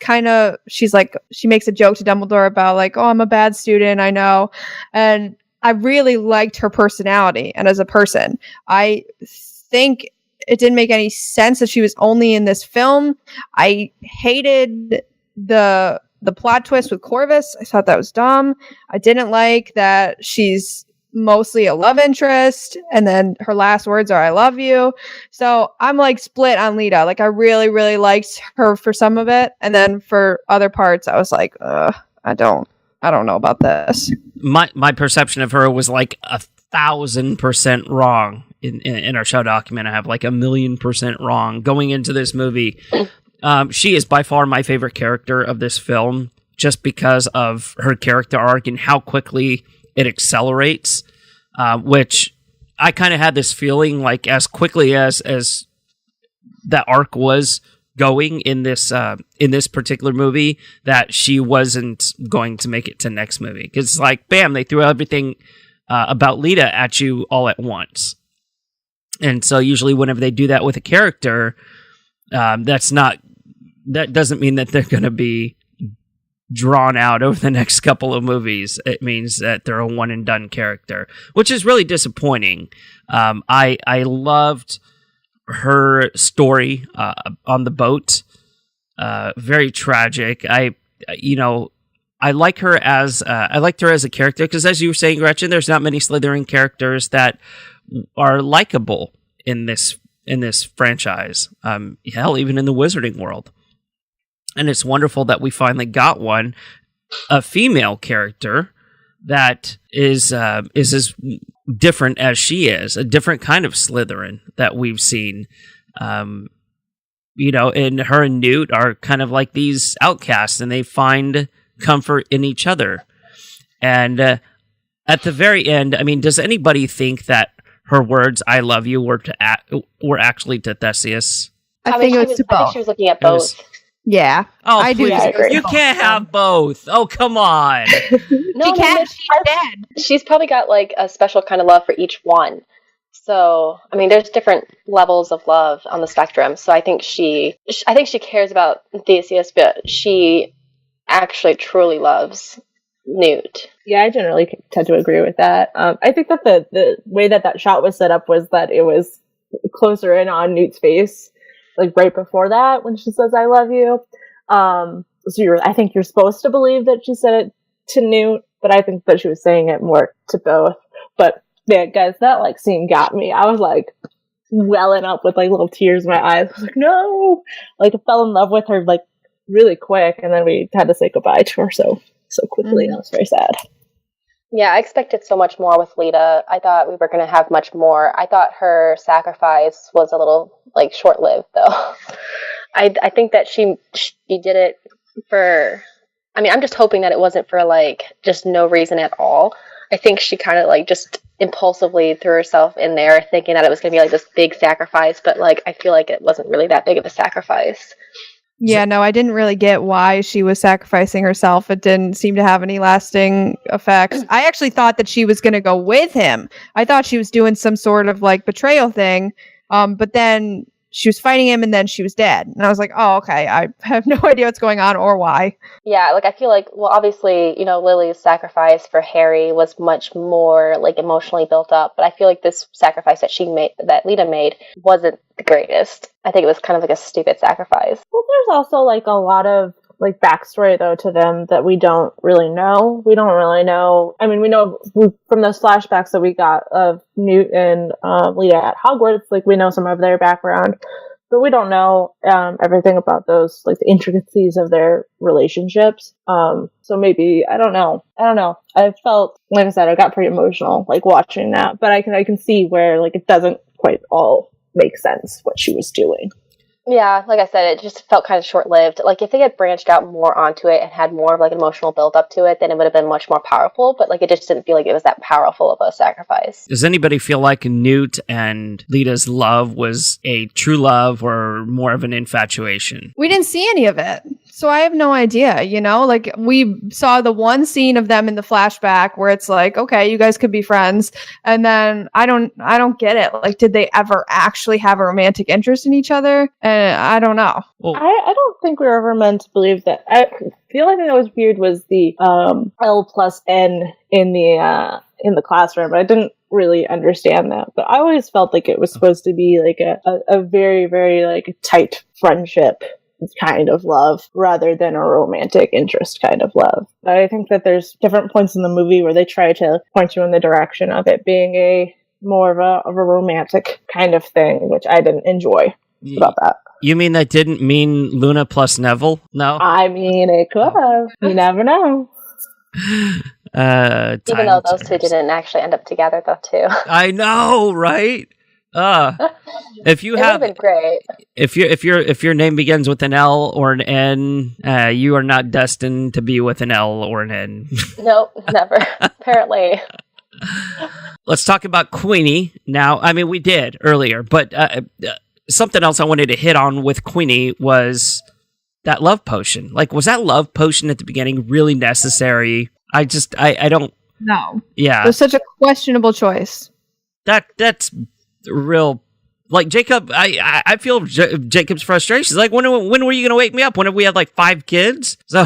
makes a joke to Dumbledore about like, oh, I'm a bad student, I know. And I really liked her personality and as a person. I think it didn't make any sense that she was only in this film. I hated the plot twist with Corvus. I thought that was dumb. I didn't like that she's mostly a love interest, and then her last words are "I love you." So I'm like split on Lita. Like I really, really liked her for some of it, and then for other parts, I was like, I don't know about this. My perception of her was like 1,000% wrong. In our show document, I have like 1,000,000% wrong going into this movie. She is by far my favorite character of this film. just because of her character arc and how quickly it accelerates, which I kind of had this feeling like as quickly as that arc was going in this particular movie, that she wasn't going to make it to next movie. Because like, bam, they threw everything about Lita at you all at once. And so usually whenever they do that with a character, that doesn't mean that they're going to be drawn out over the next couple of movies. It means that they're a one and done character, which is really disappointing. I loved her story on the boat. Very tragic. I liked her as a character because, as you were saying, Gretchen, there's not many Slytherin characters that are likable in this franchise. Hell, even in the Wizarding world. And it's wonderful that we finally got one, a female character that is as different as she is, a different kind of Slytherin that we've seen. And her and Newt are kind of like these outcasts, and they find comfort in each other. And at the very end, I mean, does anybody think that her words "I love you" were actually to Theseus? I think she was looking at both. Yeah. Oh, I please. do. You can't have both. Oh, come on. No, she can't. She's dead. She's probably got like a special kind of love for each one. So, I mean, there's different levels of love on the spectrum. So I think she cares about Theseus, but she actually truly loves Newt. Yeah, I generally tend to agree with that. I think that the way that shot was set up was that it was closer in on Newt's face, like right before that when she says "I love you." So I think you're supposed to believe that she said it to Newt, but I think that she was saying it more to both. But yeah, guys, that like scene got me. I was like welling up with like little tears in my eyes. I was like, no, like I fell in love with her like really quick, and then we had to say goodbye to her so quickly. And I was very sad. Yeah, I expected so much more with Lita. I thought we were going to have much more. I thought her sacrifice was a little like short-lived, though. I think that she did it for. I mean, I'm just hoping that it wasn't for like just no reason at all. I think she kind of like just impulsively threw herself in there, thinking that it was going to be like this big sacrifice. But like, I feel like it wasn't really that big of a sacrifice. Yeah, no, I didn't really get why she was sacrificing herself. It didn't seem to have any lasting effects. I actually thought that she was going to go with him. I thought she was doing some sort of like betrayal thing. But then she was fighting him and then she was dead. And I was like, oh, okay. I have no idea what's going on or why. Yeah, like I feel like, well, obviously, Lily's sacrifice for Harry was much more like emotionally built up. But I feel like this sacrifice that Lita made wasn't the greatest. I think it was kind of like a stupid sacrifice. Well, there's also like a lot of like backstory though to them that we don't really know. We don't really know. I mean, we know from those flashbacks that we got of Newt and Lita at Hogwarts, like we know some of their background, but we don't know everything about those, like the intricacies of their relationships. So maybe I don't know. I felt, like I said, I got pretty emotional like watching that, but I can see where like it doesn't quite all make sense what she was doing. Yeah, like I said, it just felt kind of short-lived. Like, if they had branched out more onto it and had more of, like, an emotional build-up to it, then it would have been much more powerful, but, like, it just didn't feel like it was that powerful of a sacrifice. Does anybody feel like Newt and Lita's love was a true love or more of an infatuation? We didn't see any of it, so I have no idea, Like, we saw the one scene of them in the flashback where it's like, okay, you guys could be friends, and then I don't get it. Like, did they ever actually have a romantic interest in each other? I don't know. Well, I don't think we were ever meant to believe that. The only thing that was weird was the L plus N in the classroom, but I didn't really understand that. But I always felt like it was supposed to be like a very, very like tight friendship kind of love rather than a romantic interest kind of love. But I think that there's different points in the movie where they try to point you in the direction of it being a more of a romantic kind of thing, which I didn't enjoy about that. You mean that didn't mean Luna plus Neville? No? I mean, it could have. You never know. Even though those two didn't actually end up together, though, too. I know, right? If you It would have been great. if your name begins with an L or an N, you are not destined to be with an L or an N. Nope, never. Apparently. Let's talk about Queenie now. I mean, we did earlier, but something else I wanted to hit on with Queenie was that love potion. Like, was that love potion at the beginning really necessary? I don't. No. Yeah. It was such a questionable choice. That's real. Like, Jacob, I feel Jacob's frustration. Like, when were you going to wake me up? When have we had like 5 kids? So,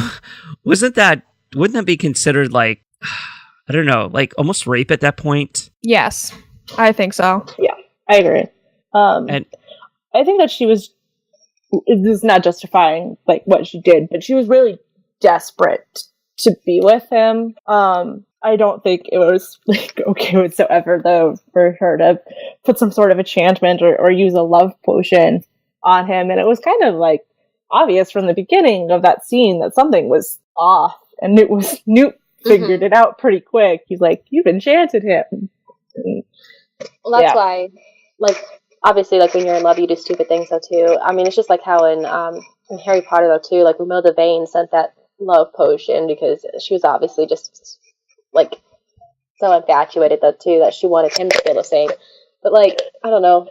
wouldn't that be considered like, I don't know, like almost rape at that point? Yes, I think so. Yeah, I agree. And I think that this is not justifying like what she did, but she was really desperate to be with him. I don't think it was like okay whatsoever though for her to put some sort of enchantment or use a love potion on him, and it was kind of like obvious from the beginning of that scene that something was off, and Newt figured it out pretty quick. He's like, "You've enchanted him." Well, that's why, like, obviously, like, when you're in love, you do stupid things, though, too. I mean, it's just like how in Harry Potter, though, too, like, Romilda Vane sent that love potion because she was obviously just, like, so infatuated, though, too, that she wanted him to feel the same. But, like, I don't know.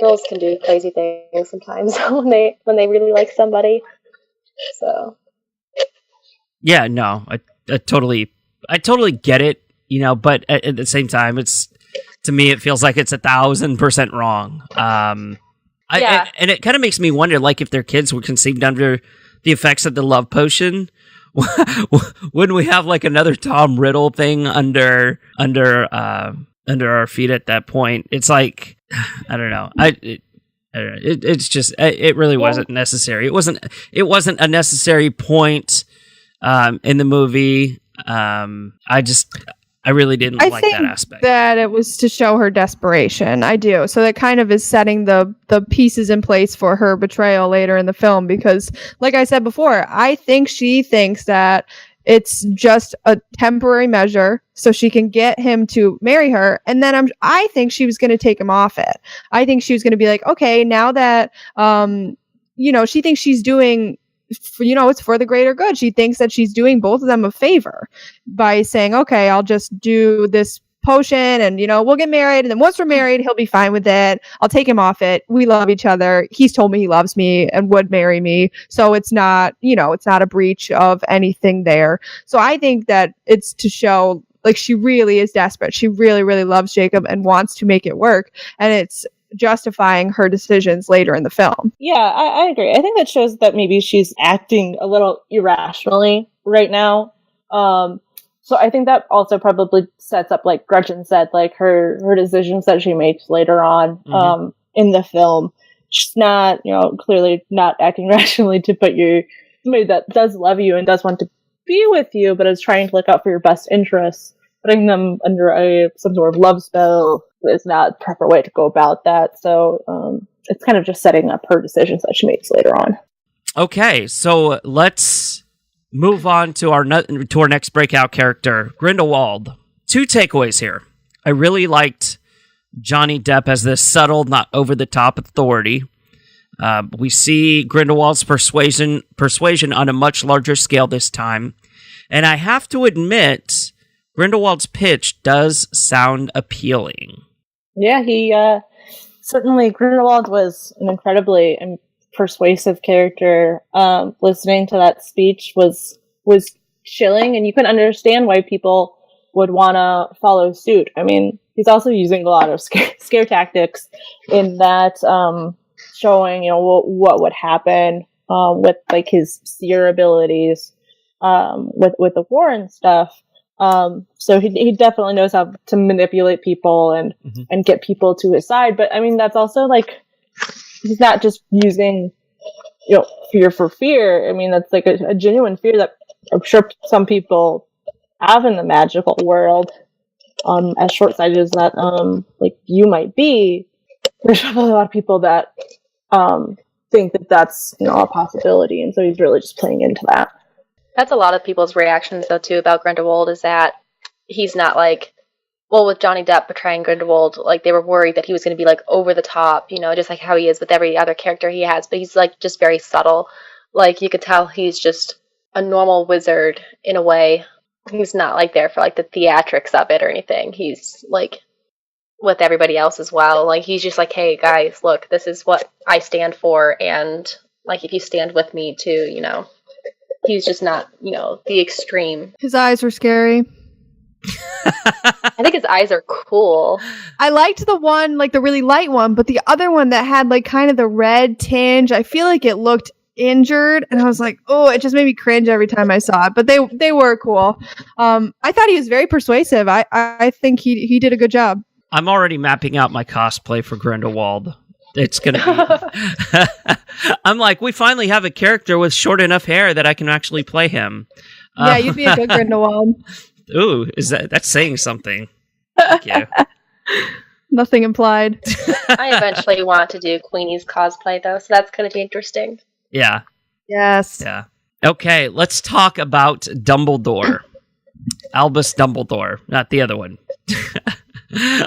Girls can do crazy things sometimes when they really like somebody. So. Yeah, no, I totally get it, you know, but at the same time, to me, it feels like it's 1,000% wrong. And it kind of makes me wonder, like, if their kids were conceived under the effects of the love potion, wouldn't we have like another Tom Riddle thing under our feet at that point? It's like, I don't know. It's just, it really wasn't necessary. It wasn't a necessary point in the movie. I really didn't like that aspect. That it was to show her desperation. I do. So that kind of is setting the pieces in place for her betrayal later in the film, because like I said before, I think she thinks that it's just a temporary measure so she can get him to marry her, and then I think she was going to take him off it. I think she was going to be like, okay, now that she thinks she's doing, it's for the greater good. She thinks that she's doing both of them a favor by saying, okay, I'll just do this potion and, we'll get married. And then once we're married, he'll be fine with it. I'll take him off it. We love each other. He's told me he loves me and would marry me. So it's not, it's not a breach of anything there. So I think that it's to show like she really is desperate. She really, really loves Jacob and wants to make it work. And it's justifying her decisions later in the film. Yeah, I agree. I think that shows that maybe she's acting a little irrationally right now. So I think that also probably sets up, like Gretchen said, like her decisions that she makes later on in the film. She's not, clearly not acting rationally to put somebody that does love you and does want to be with you, but is trying to look out for your best interests. Putting them under some sort of love spell is not the proper way to go about that. So it's kind of just setting up her decisions that she makes later on. Okay, so let's move on to our next breakout character, Grindelwald. 2 takeaways here. I really liked Johnny Depp as this subtle, not over-the-top authority. We see Grindelwald's persuasion on a much larger scale this time. And I have to admit, Grindelwald's pitch does sound appealing. Yeah, certainly Grindelwald was an incredibly persuasive character. Listening to that speech was chilling, and you can understand why people would want to follow suit. I mean, he's also using a lot of scare tactics in that, showing what would happen with like his seer abilities, with the war and stuff. So he definitely knows how to manipulate people and get people to his side. But I mean, that's also like, he's not just using, fear for fear. I mean, that's like a genuine fear that I'm sure some people have in the magical world. As short-sighted as that, like you might be, there's probably a lot of people that, think that that's, a possibility. And so he's really just playing into that. That's a lot of people's reactions, though, too, about Grindelwald, is that he's not, like, well, with Johnny Depp portraying Grindelwald, like, they were worried that he was going to be, like, over the top, you know, just like how he is with every other character he has, but he's, like, just very subtle. Like, you could tell he's just a normal wizard in a way. He's not, like, there for, like, the theatrics of it or anything. He's, like, with everybody else as well. Like, he's just like, hey, guys, look, this is what I stand for, and, like, if you stand with me too, you know. He's just not, you know, the extreme. His eyes were scary. I think his eyes are cool. I liked the one, like the really light one, but the other one that had like kind of the red tinge, I feel like it looked injured, and I was like, oh, it just made me cringe every time I saw it. But they were cool. I thought he was very persuasive. I think he did a good job. I'm already mapping out my cosplay for Grindelwald. It's gonna be. I'm like, we finally have a character with short enough hair that I can actually play him. Yeah, you'd be a good Grindelwald. Ooh, that's saying something? Thank you. Nothing implied. I eventually want to do Queenie's cosplay though, so that's going to be interesting. Yeah. Yes. Yeah. Okay, let's talk about Dumbledore. Albus Dumbledore, not the other one.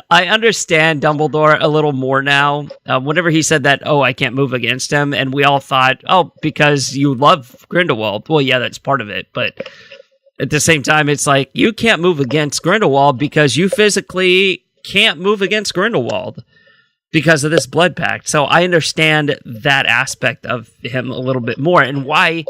I understand Dumbledore a little more now. Whenever he said that, I can't move against him, and we all thought, because you love Grindelwald. Well, yeah, that's part of it, but at the same time, it's like, you can't move against Grindelwald because you physically can't move against Grindelwald because of this blood pact. So I understand that aspect of him a little bit more, and why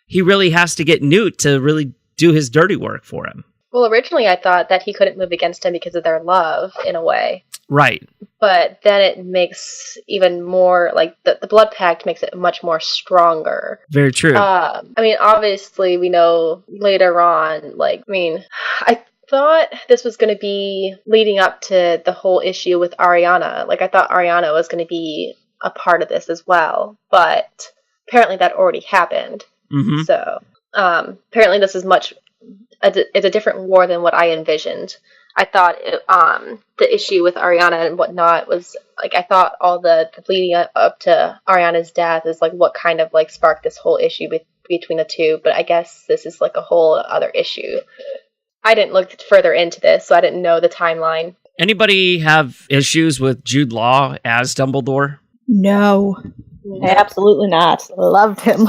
he really has to get Newt to really do his dirty work for him. Well, originally I thought that he couldn't move against him because of their love, in a way. Right. But then it makes even more, like, the blood pact makes it much more stronger. Very true. I mean, obviously, we know later on, I thought this was going to be leading up to the whole issue with Ariana. Like, I thought Ariana was going to be a part of this as well. But apparently that already happened. Mm-hmm. So, apparently this is it's a different war than what I envisioned. I thought the issue with Ariana and whatnot was, like, I thought all the leading up to Ariana's death is, like, what kind of, like, sparked this whole issue between the two, but I guess this is, like, a whole other issue. I didn't look further into this, so I didn't know the timeline. Anybody have issues with Jude Law as Dumbledore? No. Absolutely not. Loved him.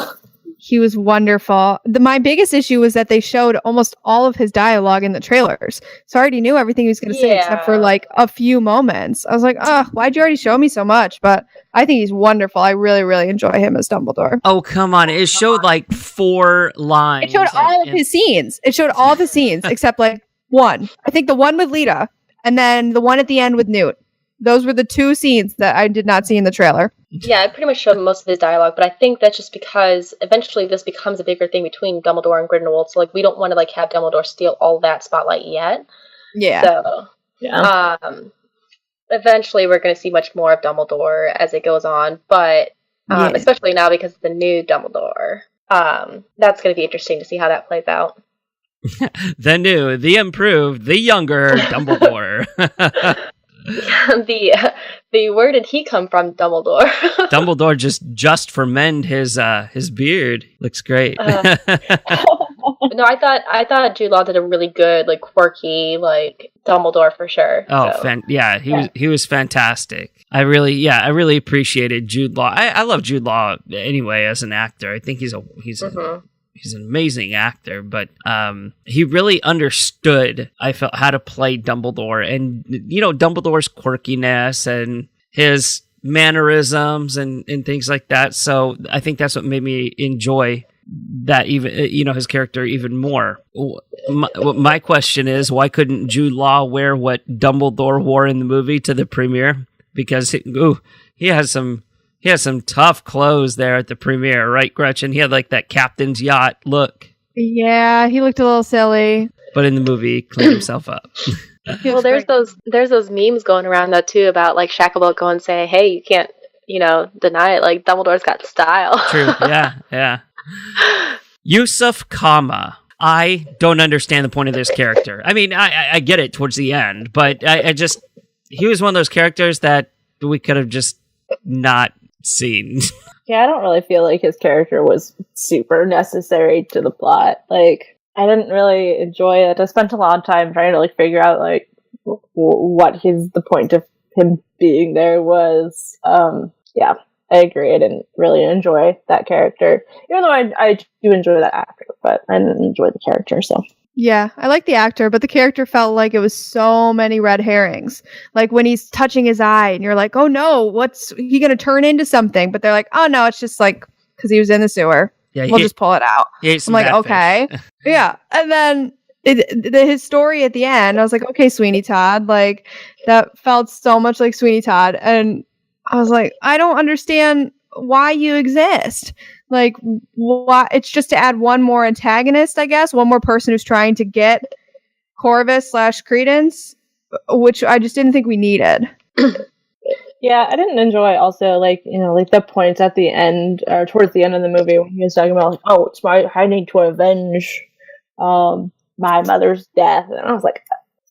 He was wonderful. My biggest issue was that they showed almost all of his dialogue in the trailers. So I already knew everything he was going to say except for like a few moments. I was like, why'd you already show me so much? But I think he's wonderful. I really, really enjoy him as Dumbledore. Oh, come on. It showed like 4 lines. It showed all of his scenes. It showed all the scenes except like one. I think the one with Lita and then the one at the end with Newt. Those were the 2 scenes that I did not see in the trailer. Yeah, it pretty much showed most of his dialogue, but I think that's just because eventually this becomes a bigger thing between Dumbledore and Grindelwald, so, like, we don't want to, like, have Dumbledore steal all that spotlight yet. Yeah. So, yeah. Eventually we're going to see much more of Dumbledore as it goes on, but especially now because of the new Dumbledore. That's going to be interesting to see how that plays out. The new, the improved, the younger Dumbledore. Where did he come from, Dumbledore? Dumbledore just for mend his beard. Looks great. No, I thought Jude Law did a really good, like, quirky, like, Dumbledore for sure. Oh, so. He was fantastic. I really appreciated Jude Law. I love Jude Law anyway as an actor. I think he's an amazing actor, but he really understood, I felt, how to play Dumbledore, and Dumbledore's quirkiness and his mannerisms and things like that. So I think that's what made me enjoy that, even his character even more. My question is, why couldn't Jude Law wear what Dumbledore wore in the movie to the premiere? Because he has some tough clothes there at the premiere, right, Gretchen? He had like that captain's yacht look. Yeah, he looked a little silly. But in the movie, he cleaned himself up. Well, there's those memes going around though too about, like, Shacklebolt going and say, "Hey, you can't, deny it. Like, Dumbledore's got style." True. Yeah. Yusuf Kama. I don't understand the point of this character. I mean, I get it towards the end, but he was one of those characters that we could have just not seen. Yeah, I don't really feel like his character was super necessary to the plot. Like, I didn't really enjoy it. I spent a lot of time trying to, like, figure out, like, what the point of him being there was. Yeah, I agree. I didn't really enjoy that character, even though I do enjoy that actor, but I didn't enjoy the character. So yeah, I like the actor, but the character felt like it was so many red herrings. Like when he's touching his eye, and you're like, oh no, what's he gonna turn into something? But they're like, oh no, it's just like because he was in the sewer. Yeah, we'll just pull it out. I'm like, okay, yeah, and then. His story at the end, I was like, okay, Sweeney Todd, like that felt so much like Sweeney Todd, and I was like, I don't understand why you exist. Like, why? It's just to add one more antagonist, I guess, one more person who's trying to get Corvus / Credence, which I just didn't think we needed. Yeah, I didn't enjoy also, like, you know, like the points at the end, or towards the end of the movie when he was talking about, like, oh, I need to avenge, my mother's death, and I was like,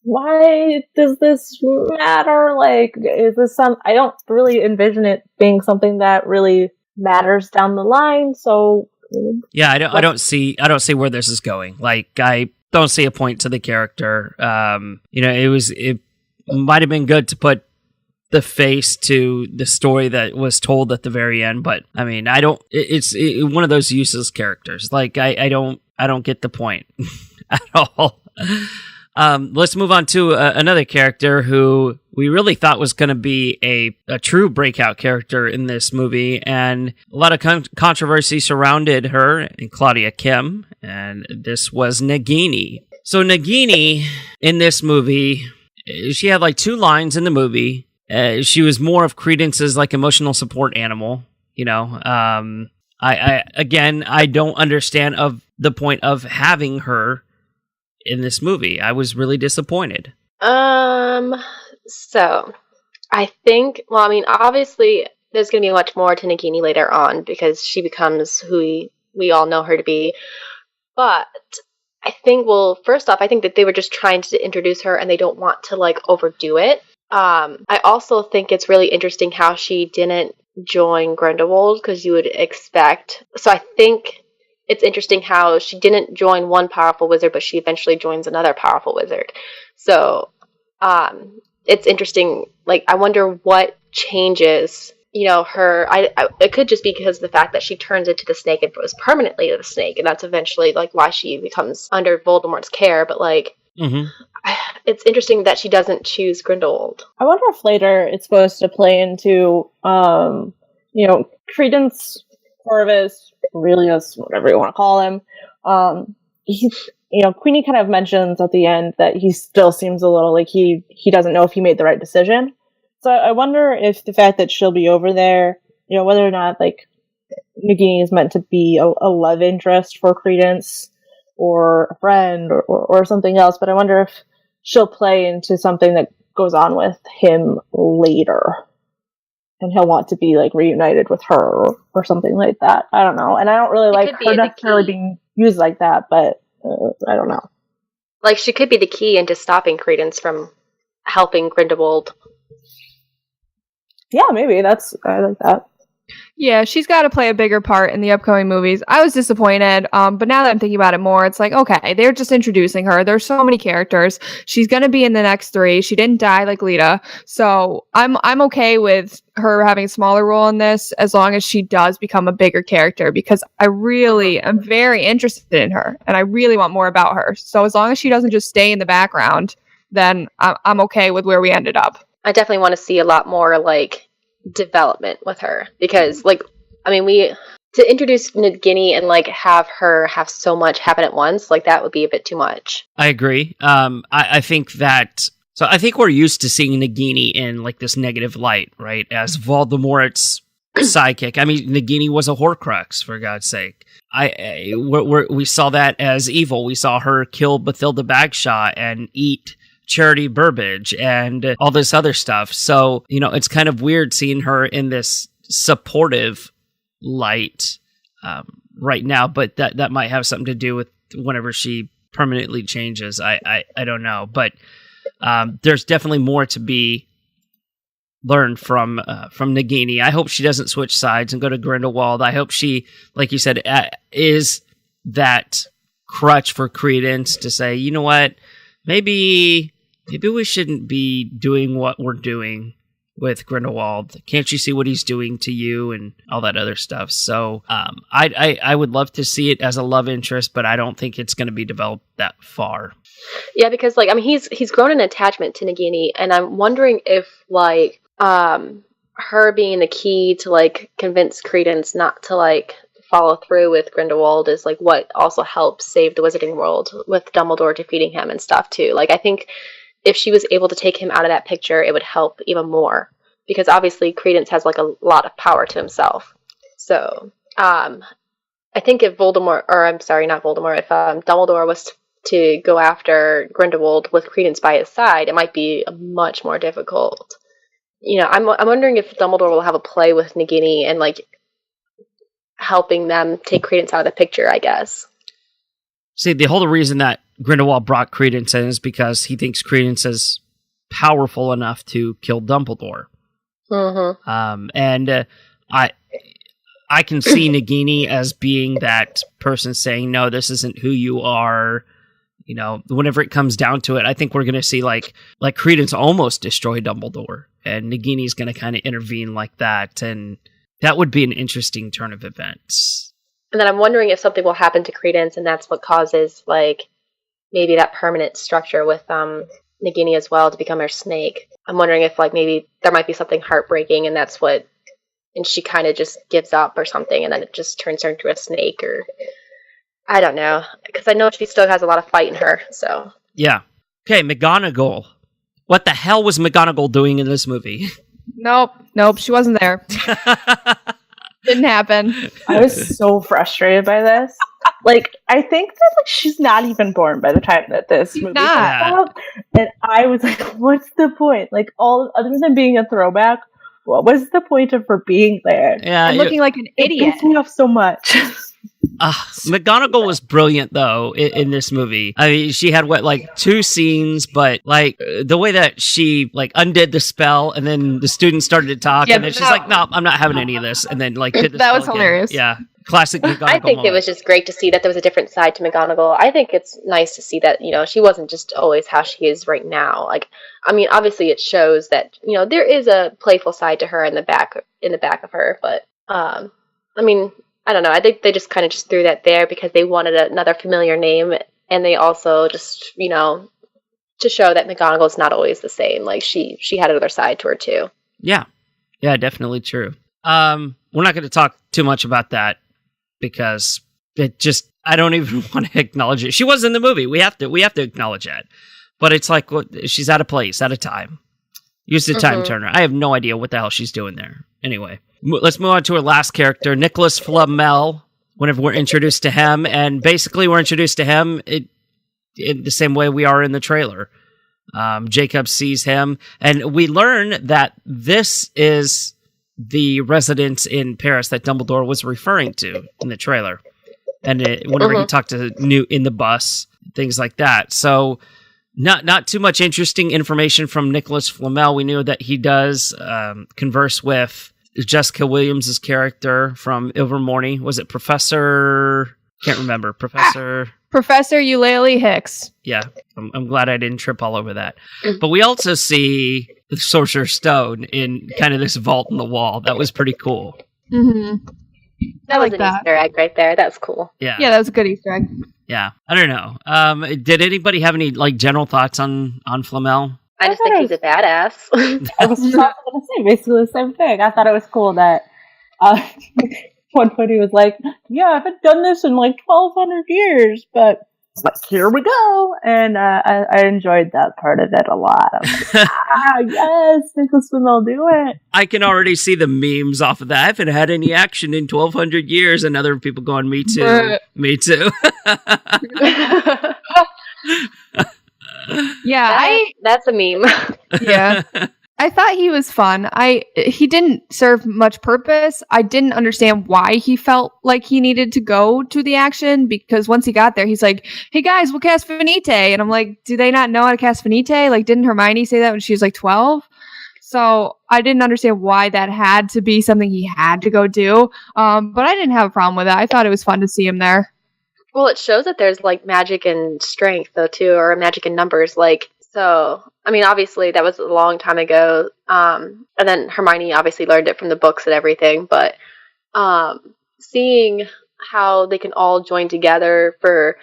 why does this matter? Like, is this I don't really envision it being something that really matters down the line. So yeah, I don't see where this is going. Like, I don't see a point to the character. You know, it might have been good to put the face to the story that was told at the very end, but I mean, it's one of those useless characters. Like, I don't get the point at all. Let's move on to another character who we really thought was going to be a true breakout character in this movie, and a lot of controversy surrounded her, and Claudia Kim, and this was Nagini. So Nagini, in this movie, she had like 2 lines in the movie. She was more of Credence's like emotional support animal, you know. I don't understand of the point of having her in this movie. I was really disappointed. So I think, well, I mean, obviously there's going to be much more to Nagini later on because she becomes who we all know her to be. But I think, well, first off, I think that they were just trying to introduce her and they don't want to like overdo it. I also think it's really interesting how she didn't join Grindelwald because you would expect. So I think it's interesting how she didn't join one powerful wizard, but she eventually joins another powerful wizard. So it's interesting. Like, I wonder what changes, you know, her. It could just be because of the fact that she turns into the snake and goes permanently to the snake, and that's eventually like why she becomes under Voldemort's care. But like, it's interesting that she doesn't choose Grindelwald. I wonder if later it's supposed to play into, you know, Credence, Corvus, Aurelius, whatever you want to call him. He's, you know, Queenie kind of mentions at the end that he still seems a little like he doesn't know if he made the right decision. So I wonder if the fact that she'll be over there, you know, whether or not like Nagini is meant to be a love interest for Credence or a friend or something else. But I wonder if she'll play into something that goes on with him later. And he'll want to be like reunited with her or something like that. I don't know. And I don't really like her necessarily being used like that, but I don't know. Like, she could be the key into stopping Credence from helping Grindelwald. Yeah, maybe. I like that. Yeah, she's got to play a bigger part in the upcoming movies. I was disappointed, but now that I'm thinking about it more, it's like, okay, they're just introducing her. There's so many characters. She's going to be in the next 3. She didn't die like Lita. So I'm okay with her having a smaller role in this as long as she does become a bigger character, because I really am very interested in her and I really want more about her. So as long as she doesn't just stay in the background, then I'm okay with where we ended up. I definitely want to see a lot more like development with her, because like, I mean, to introduce Nagini and like have her have so much happen at once, like that would be a bit too much. I agree. I think that, so I think we're used to seeing Nagini in like this negative light, right? As Voldemort's sidekick. I mean, Nagini was a Horcrux, for God's sake. We saw that as evil. We saw her kill Bathilda Bagshaw and eat Charity Burbage and all this other stuff. So, you know, it's kind of weird seeing her in this supportive light right now, but that might have something to do with whenever she permanently changes. I don't know, but there's definitely more to be learned from Nagini. I hope she doesn't switch sides and go to Grindelwald. I hope she, like you said, is that crutch for Credence to say, you know what, maybe maybe we shouldn't be doing what we're doing with Grindelwald. Can't you see what he's doing to you and all that other stuff? So I would love to see it as a love interest, but I don't think it's going to be developed that far. Yeah, because like, I mean, he's grown an attachment to Nagini, and I'm wondering if like her being the key to like convince Credence not to like follow through with Grindelwald is like what also helps save the Wizarding World with Dumbledore defeating him and stuff too. Like, I think if she was able to take him out of that picture, it would help even more, because obviously Credence has like a lot of power to himself. So I think if Voldemort, or I'm sorry, not Voldemort, if Dumbledore was to go after Grindelwald with Credence by his side, it might be much more difficult. You know, I'm wondering if Dumbledore will have a play with Nagini and like helping them take Credence out of the picture, I guess. See, the whole reason that Grindelwald brought Credence in is because he thinks Credence is powerful enough to kill Dumbledore. Mm-hmm. And I can see Nagini as being that person saying, no, this isn't who you are. You know, whenever it comes down to it, I think we're going to see like Credence almost destroy Dumbledore, and Nagini's going to kind of intervene like that. And that would be an interesting turn of events. And then I'm wondering if something will happen to Credence, and that's what causes, like, maybe that permanent structure with Nagini as well to become her snake. I'm wondering if, like, maybe there might be something heartbreaking, and that's what... And she kind of just gives up or something, and then it just turns her into a snake, or... I don't know. Because I know she still has a lot of fight in her, so... Yeah. Okay, McGonagall. What the hell was McGonagall doing in this movie? Nope, she wasn't there. Didn't happen. I was so frustrated by this. Like, I think that like she's not even born by the time that this movie comes out. And I was like, what's the point? Like, all other than being a throwback, what was the point of her being there? Yeah, and looking like an idiot. It pissed me off so much. McGonagall was brilliant, though, in this movie. I mean, she had, like 2 scenes, but, like, the way that she, like, undid the spell, and then the students started to talk, and then she's like, no, I'm not having any of this, and then, like, did the that spell was again. hilarious. Yeah. Classic McGonagall I think moment. it was just great to see that there was a different side to McGonagall. I think it's nice to see that, you know, she wasn't just always how she is right now. Like, I mean, obviously it shows that, you know, there is a playful side to her in the back of her, but, I mean... I don't know. I think they just kind of just threw that there because they wanted another familiar name, and they also just, you know, to show that McGonagall's not always the same. Like, she had another side to her, too. Yeah. Yeah, definitely true. We're not going to talk too much about that because it just, I don't even want to acknowledge it. She was in the movie. We have to acknowledge that. But it's like, she's out of place, out of time. Use the time turner. I have no idea what the hell she's doing there. Anyway. Let's move on to our last character, Nicholas Flamel, whenever we're introduced to him. And basically we're introduced to him in the same way we are in the trailer. Jacob sees him, and we learn that this is the residence in Paris that Dumbledore was referring to in the trailer. And whenever he talked to Newt in the bus, things like that. So not too much interesting information from Nicholas Flamel. We knew that he does converse with Jessica Williams' character from Ilvermorny. Was it Professor... Can't remember. Professor Eulalie Hicks. Yeah, I'm glad I didn't trip all over that. But we also see the Sorcerer's Stone in kind of this vault in the wall. That was pretty cool. Mm-hmm. That was an Easter egg right there. That's cool. Yeah, that was a good Easter egg. Yeah, I don't know. Did anybody have any like general thoughts on Flamel? I just think he's a badass. I was just going to say basically the same thing. I thought it was cool that one point he was like, yeah, I haven't done this in like 1,200 years, but here we go. And I enjoyed that part of it a lot. I was like, yes, Nicholas Flamel, do it. I can already see the memes off of that. I haven't had any action in 1,200 years, and other people going, me too. Me too. Yeah, that's a meme. Yeah. I thought he was fun. He didn't serve much purpose. I didn't understand why he felt like he needed to go to the action, because once he got there, he's like, hey guys, we'll cast Finite. And I'm like, do they not know how to cast Finite? Like, didn't Hermione say that when she was like 12? So I didn't understand why that had to be something he had to go do. But I didn't have a problem with it. I thought it was fun to see him there. Well, it shows that there's like magic and strength though too, or magic in numbers. Like, So, I mean, obviously that was a long time ago. And then Hermione obviously learned it from the books and everything. But seeing how they can all join together for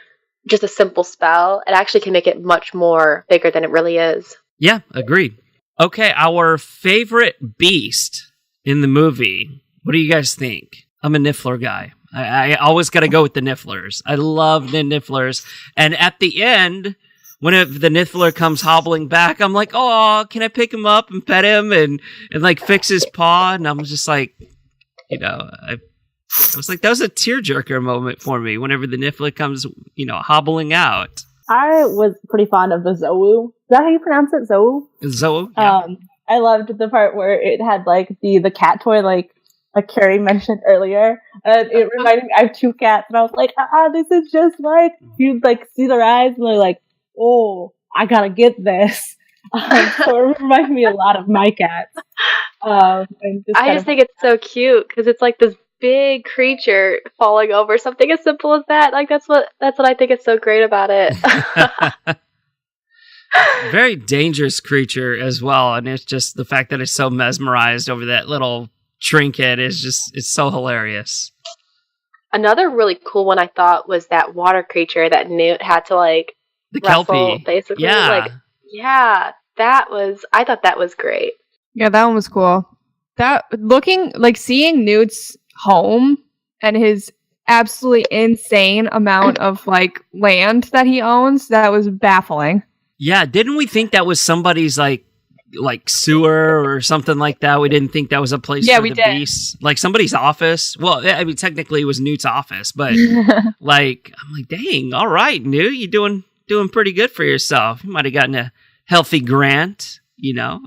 just a simple spell, it actually can make it much more bigger than it really is. Yeah, agreed. Okay, our favorite beast in the movie. What do you guys think? I'm a Niffler guy. I always got to go with the Nifflers. I love the Nifflers. And at the end, when the Niffler comes hobbling back, I'm like, oh, can I pick him up and pet him and like fix his paw? And I'm just like, I was like, that was a tearjerker moment for me whenever the Niffler comes, hobbling out. I was pretty fond of the Zou. Is that how you pronounce it? Zou? Zou, yeah. I loved the part where it had like the cat toy, like Kari mentioned earlier. It reminded me, I have 2 cats, and I was like, this is just like, you like see their eyes, and they're like, oh, I gotta get this. So it reminded me a lot of my cats. I just think it's so cute, because it's like this big creature falling over something as simple as that. Like, that's what I think is so great about it. Very dangerous creature as well, and it's just the fact that it's so mesmerized over that little trinket it's so hilarious. Another really cool one I thought was that water creature that Newt had to like the wrestle, Kelpie, basically. yeah, I thought that was great. Yeah, that one was cool. That seeing Newt's home and his absolutely insane amount of like land that he owns, that was baffling. Yeah, didn't we think that was somebody's like sewer or something like that? We didn't think that was a place for the beasts. Like somebody's office. Well, I mean, technically it was Newt's office, but like, I'm like, dang, all right, Newt, you're doing pretty good for yourself. You might have gotten a healthy grant, Yeah,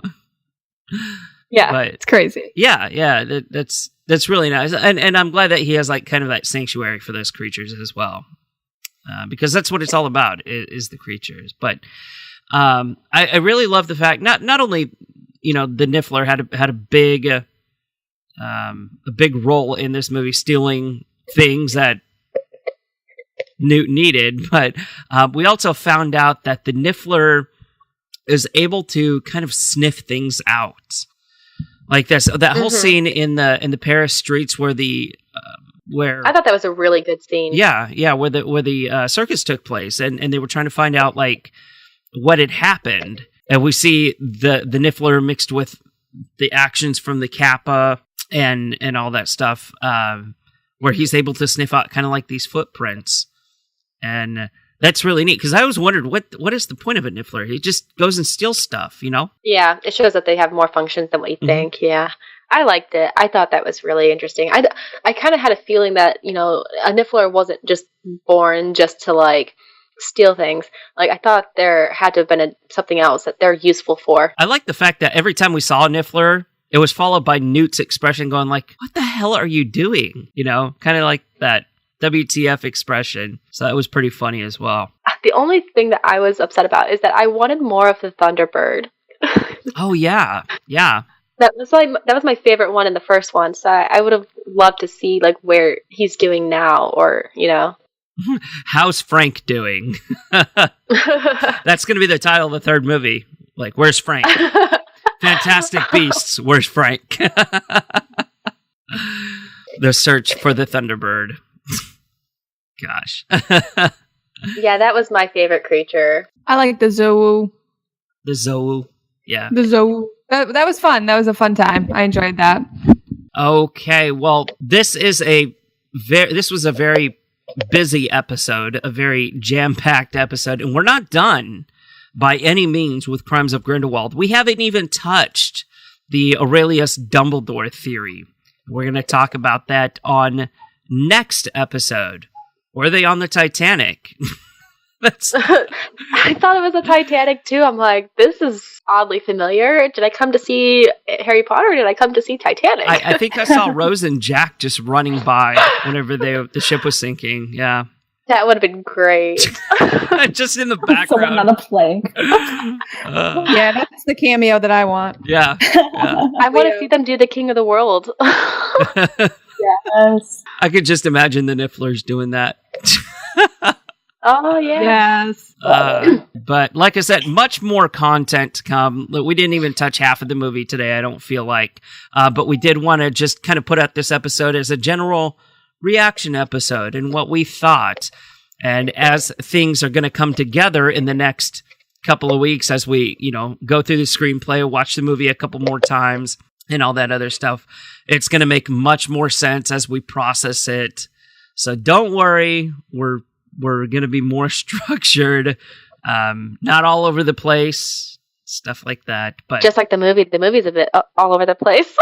but it's crazy. Yeah, that's really nice. And I'm glad that he has like kind of that sanctuary for those creatures as well. Because that's what it's all about, is the creatures. But I really love the fact not only the Niffler had a big role in this movie, stealing things that Newt needed, but we also found out that the Niffler is able to kind of sniff things out, like that whole scene in the Paris streets where where I thought that was a really good scene. Yeah, where the circus took place, and they were trying to find out like what had happened, and we see the Niffler mixed with the actions from the Kappa and all that stuff, where he's able to sniff out kind of like these footprints, and that's really neat, because I always wondered what is the point of a Niffler? He just goes and steals stuff, Yeah, it shows that they have more functions than what you think. Yeah, I liked it. I thought that was really interesting. I kind of had a feeling that a Niffler wasn't just born just to like steal things. Like, I thought there had to have been something else that they're useful for. I like the fact that every time we saw a Niffler, it was followed by Newt's expression going like, what the hell are you doing? Kind of like that WTF expression. So that was pretty funny as well. The only thing that I was upset about is that I wanted more of the Thunderbird. Oh, yeah. That was my favorite one in the first one, so I would have loved to see like where he's doing now, or How's Frank doing? That's going to be the title of the third movie. Like, where's Frank? Fantastic Beasts, where's Frank? The search for the Thunderbird. Gosh. Yeah, that was my favorite creature. I like the Zou. The Zou, yeah. The Zou. That was fun. That was a fun time. I enjoyed that. Okay, well, this was a very busy episode, a very jam-packed episode, and we're not done by any means with Crimes of Grindelwald. We haven't even touched the Aurelius Dumbledore theory. We're going to talk about that on next episode. Were they on the Titanic? I thought it was a Titanic too. I'm like, this is oddly familiar. Did I come to see Harry Potter, or did I come to see Titanic? I think I saw Rose and Jack just running by whenever the ship was sinking. Yeah. That would have been great. Just in the background. Someone on a plank. Yeah, that's the cameo that I want. Yeah. I want to see them do the King of the World. Yes. I could just imagine the Nifflers doing that. Oh, yeah. Yes. But like I said, much more content to come. Look, we didn't even touch half of the movie today, I don't feel like. But we did want to just kind of put out this episode as a general reaction episode and what we thought. And as things are going to come together in the next couple of weeks, as we, go through the screenplay, watch the movie a couple more times and all that other stuff, it's going to make much more sense as we process it. So don't worry, we're going to be more structured, not all over the place, stuff like that. But just like the movie's a bit all over the place.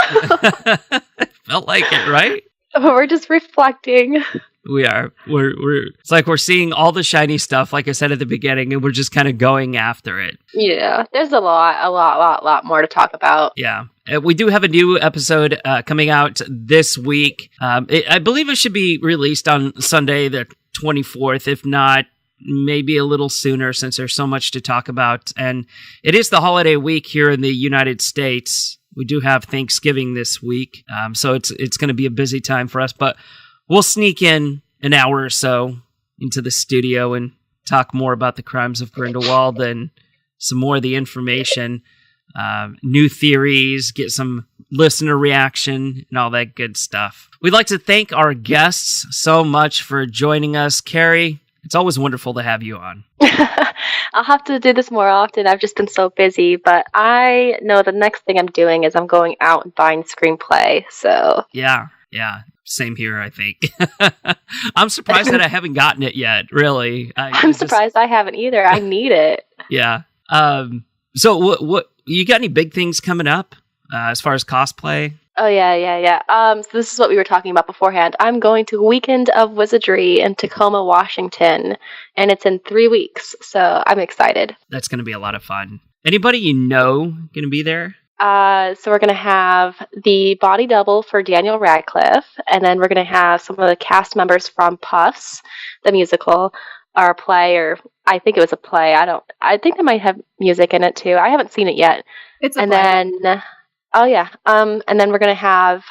Felt like it, right? We're just reflecting. We are. It's like we're seeing all the shiny stuff, like I said at the beginning, and we're just kind of going after it. Yeah, there's a lot more to talk about. Yeah. We do have a new episode coming out this week. I believe it should be released on Sunday, the 24th, if not maybe a little sooner, since there's so much to talk about. And it is the holiday week here in the United States. We do have Thanksgiving this week, so it's going to be a busy time for us, but we'll sneak in an hour or so into the studio and talk more about the Crimes of Grindelwald and some more of the information, new theories, get some listener reaction, and all that good stuff. We'd like to thank our guests so much for joining us. Kari, it's always wonderful to have you on. I'll have to do this more often. I've just been so busy, but I know the next thing I'm doing is I'm going out and buying screenplay. So yeah, same here. I think I'm surprised that I haven't gotten it yet. Really, I'm surprised I haven't either. I need it. Yeah. So what you got? Any big things coming up as far as cosplay? Oh, yeah. So this is what we were talking about beforehand. I'm going to Weekend of Wizardry in Tacoma, Washington, and it's in 3 weeks, so I'm excited. That's going to be a lot of fun. Anybody you know going to be there? So we're going to have the body double for Daniel Radcliffe, and then we're going to have some of the cast members from Puffs, the musical, or a play, or I think it was a play. I think they might have music in it, too. I haven't seen it yet. It's a play. Oh, yeah. And then we're going to have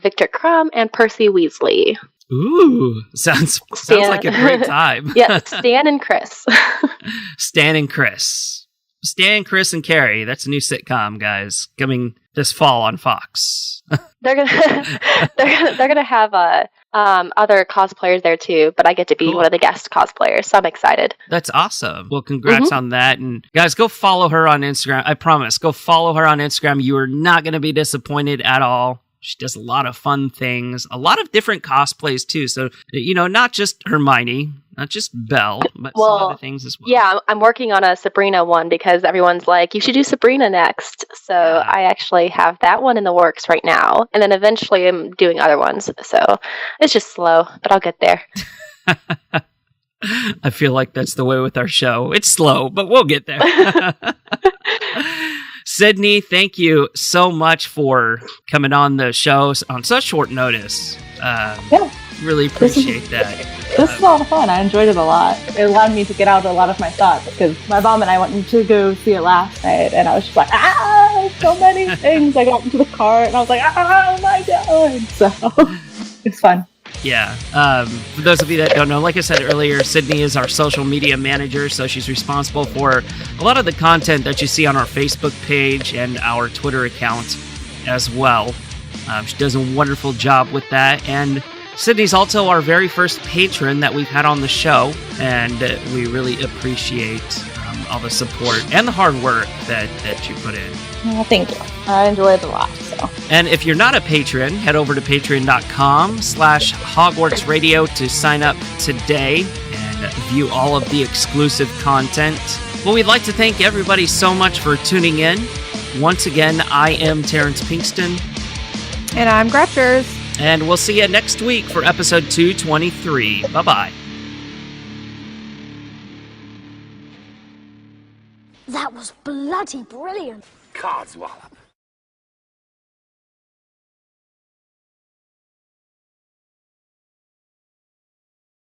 Victor Crumb and Percy Weasley. Ooh, sounds like a great time. Yeah, Stan and Chris. Stan and Chris. Stan, Chris, and Kari. That's a new sitcom, guys, coming this fall on Fox. They're gonna have other cosplayers there too, but I get to be one of the guest cosplayers, so I'm excited. That's awesome. Well, congrats on that, and guys, go follow her on Instagram. I promise, go follow her on Instagram. You are not going to be disappointed at all. She does a lot of fun things, a lot of different cosplays too. So, not just Hermione, not just Belle, but some other things as well. Yeah, I'm working on a Sabrina one because everyone's like, you should do Sabrina next. So I actually have that one in the works right now. And then eventually I'm doing other ones. So it's just slow, but I'll get there. I feel like that's the way with our show. It's slow, but we'll get there. Sydney, thank you so much for coming on the show on such short notice. Really appreciate that. This is a lot of fun. I enjoyed it a lot. It allowed me to get out a lot of my thoughts because my mom and I went to go see it last night, and I was just like, so many things. I got into the car, and I was like, oh my god. So it's fun. Yeah. For those of you that don't know, like I said earlier, Sydney is our social media manager, so she's responsible for a lot of the content that you see on our Facebook page and our Twitter account as well. She does a wonderful job with that, and Sydney's also our very first patron that we've had on the show, and we really appreciate all the support and the hard work that you put in. Well, thank you. I enjoyed it a lot. So. And if you're not a patron, head over to patreon.com/Hogwarts Radio to sign up today and view all of the exclusive content. Well, we'd like to thank everybody so much for tuning in. Once again, I am Terrance Pinkston. And I'm Gretchers. And we'll see you next week for episode 223. Bye-bye. That was bloody brilliant. Codswallop.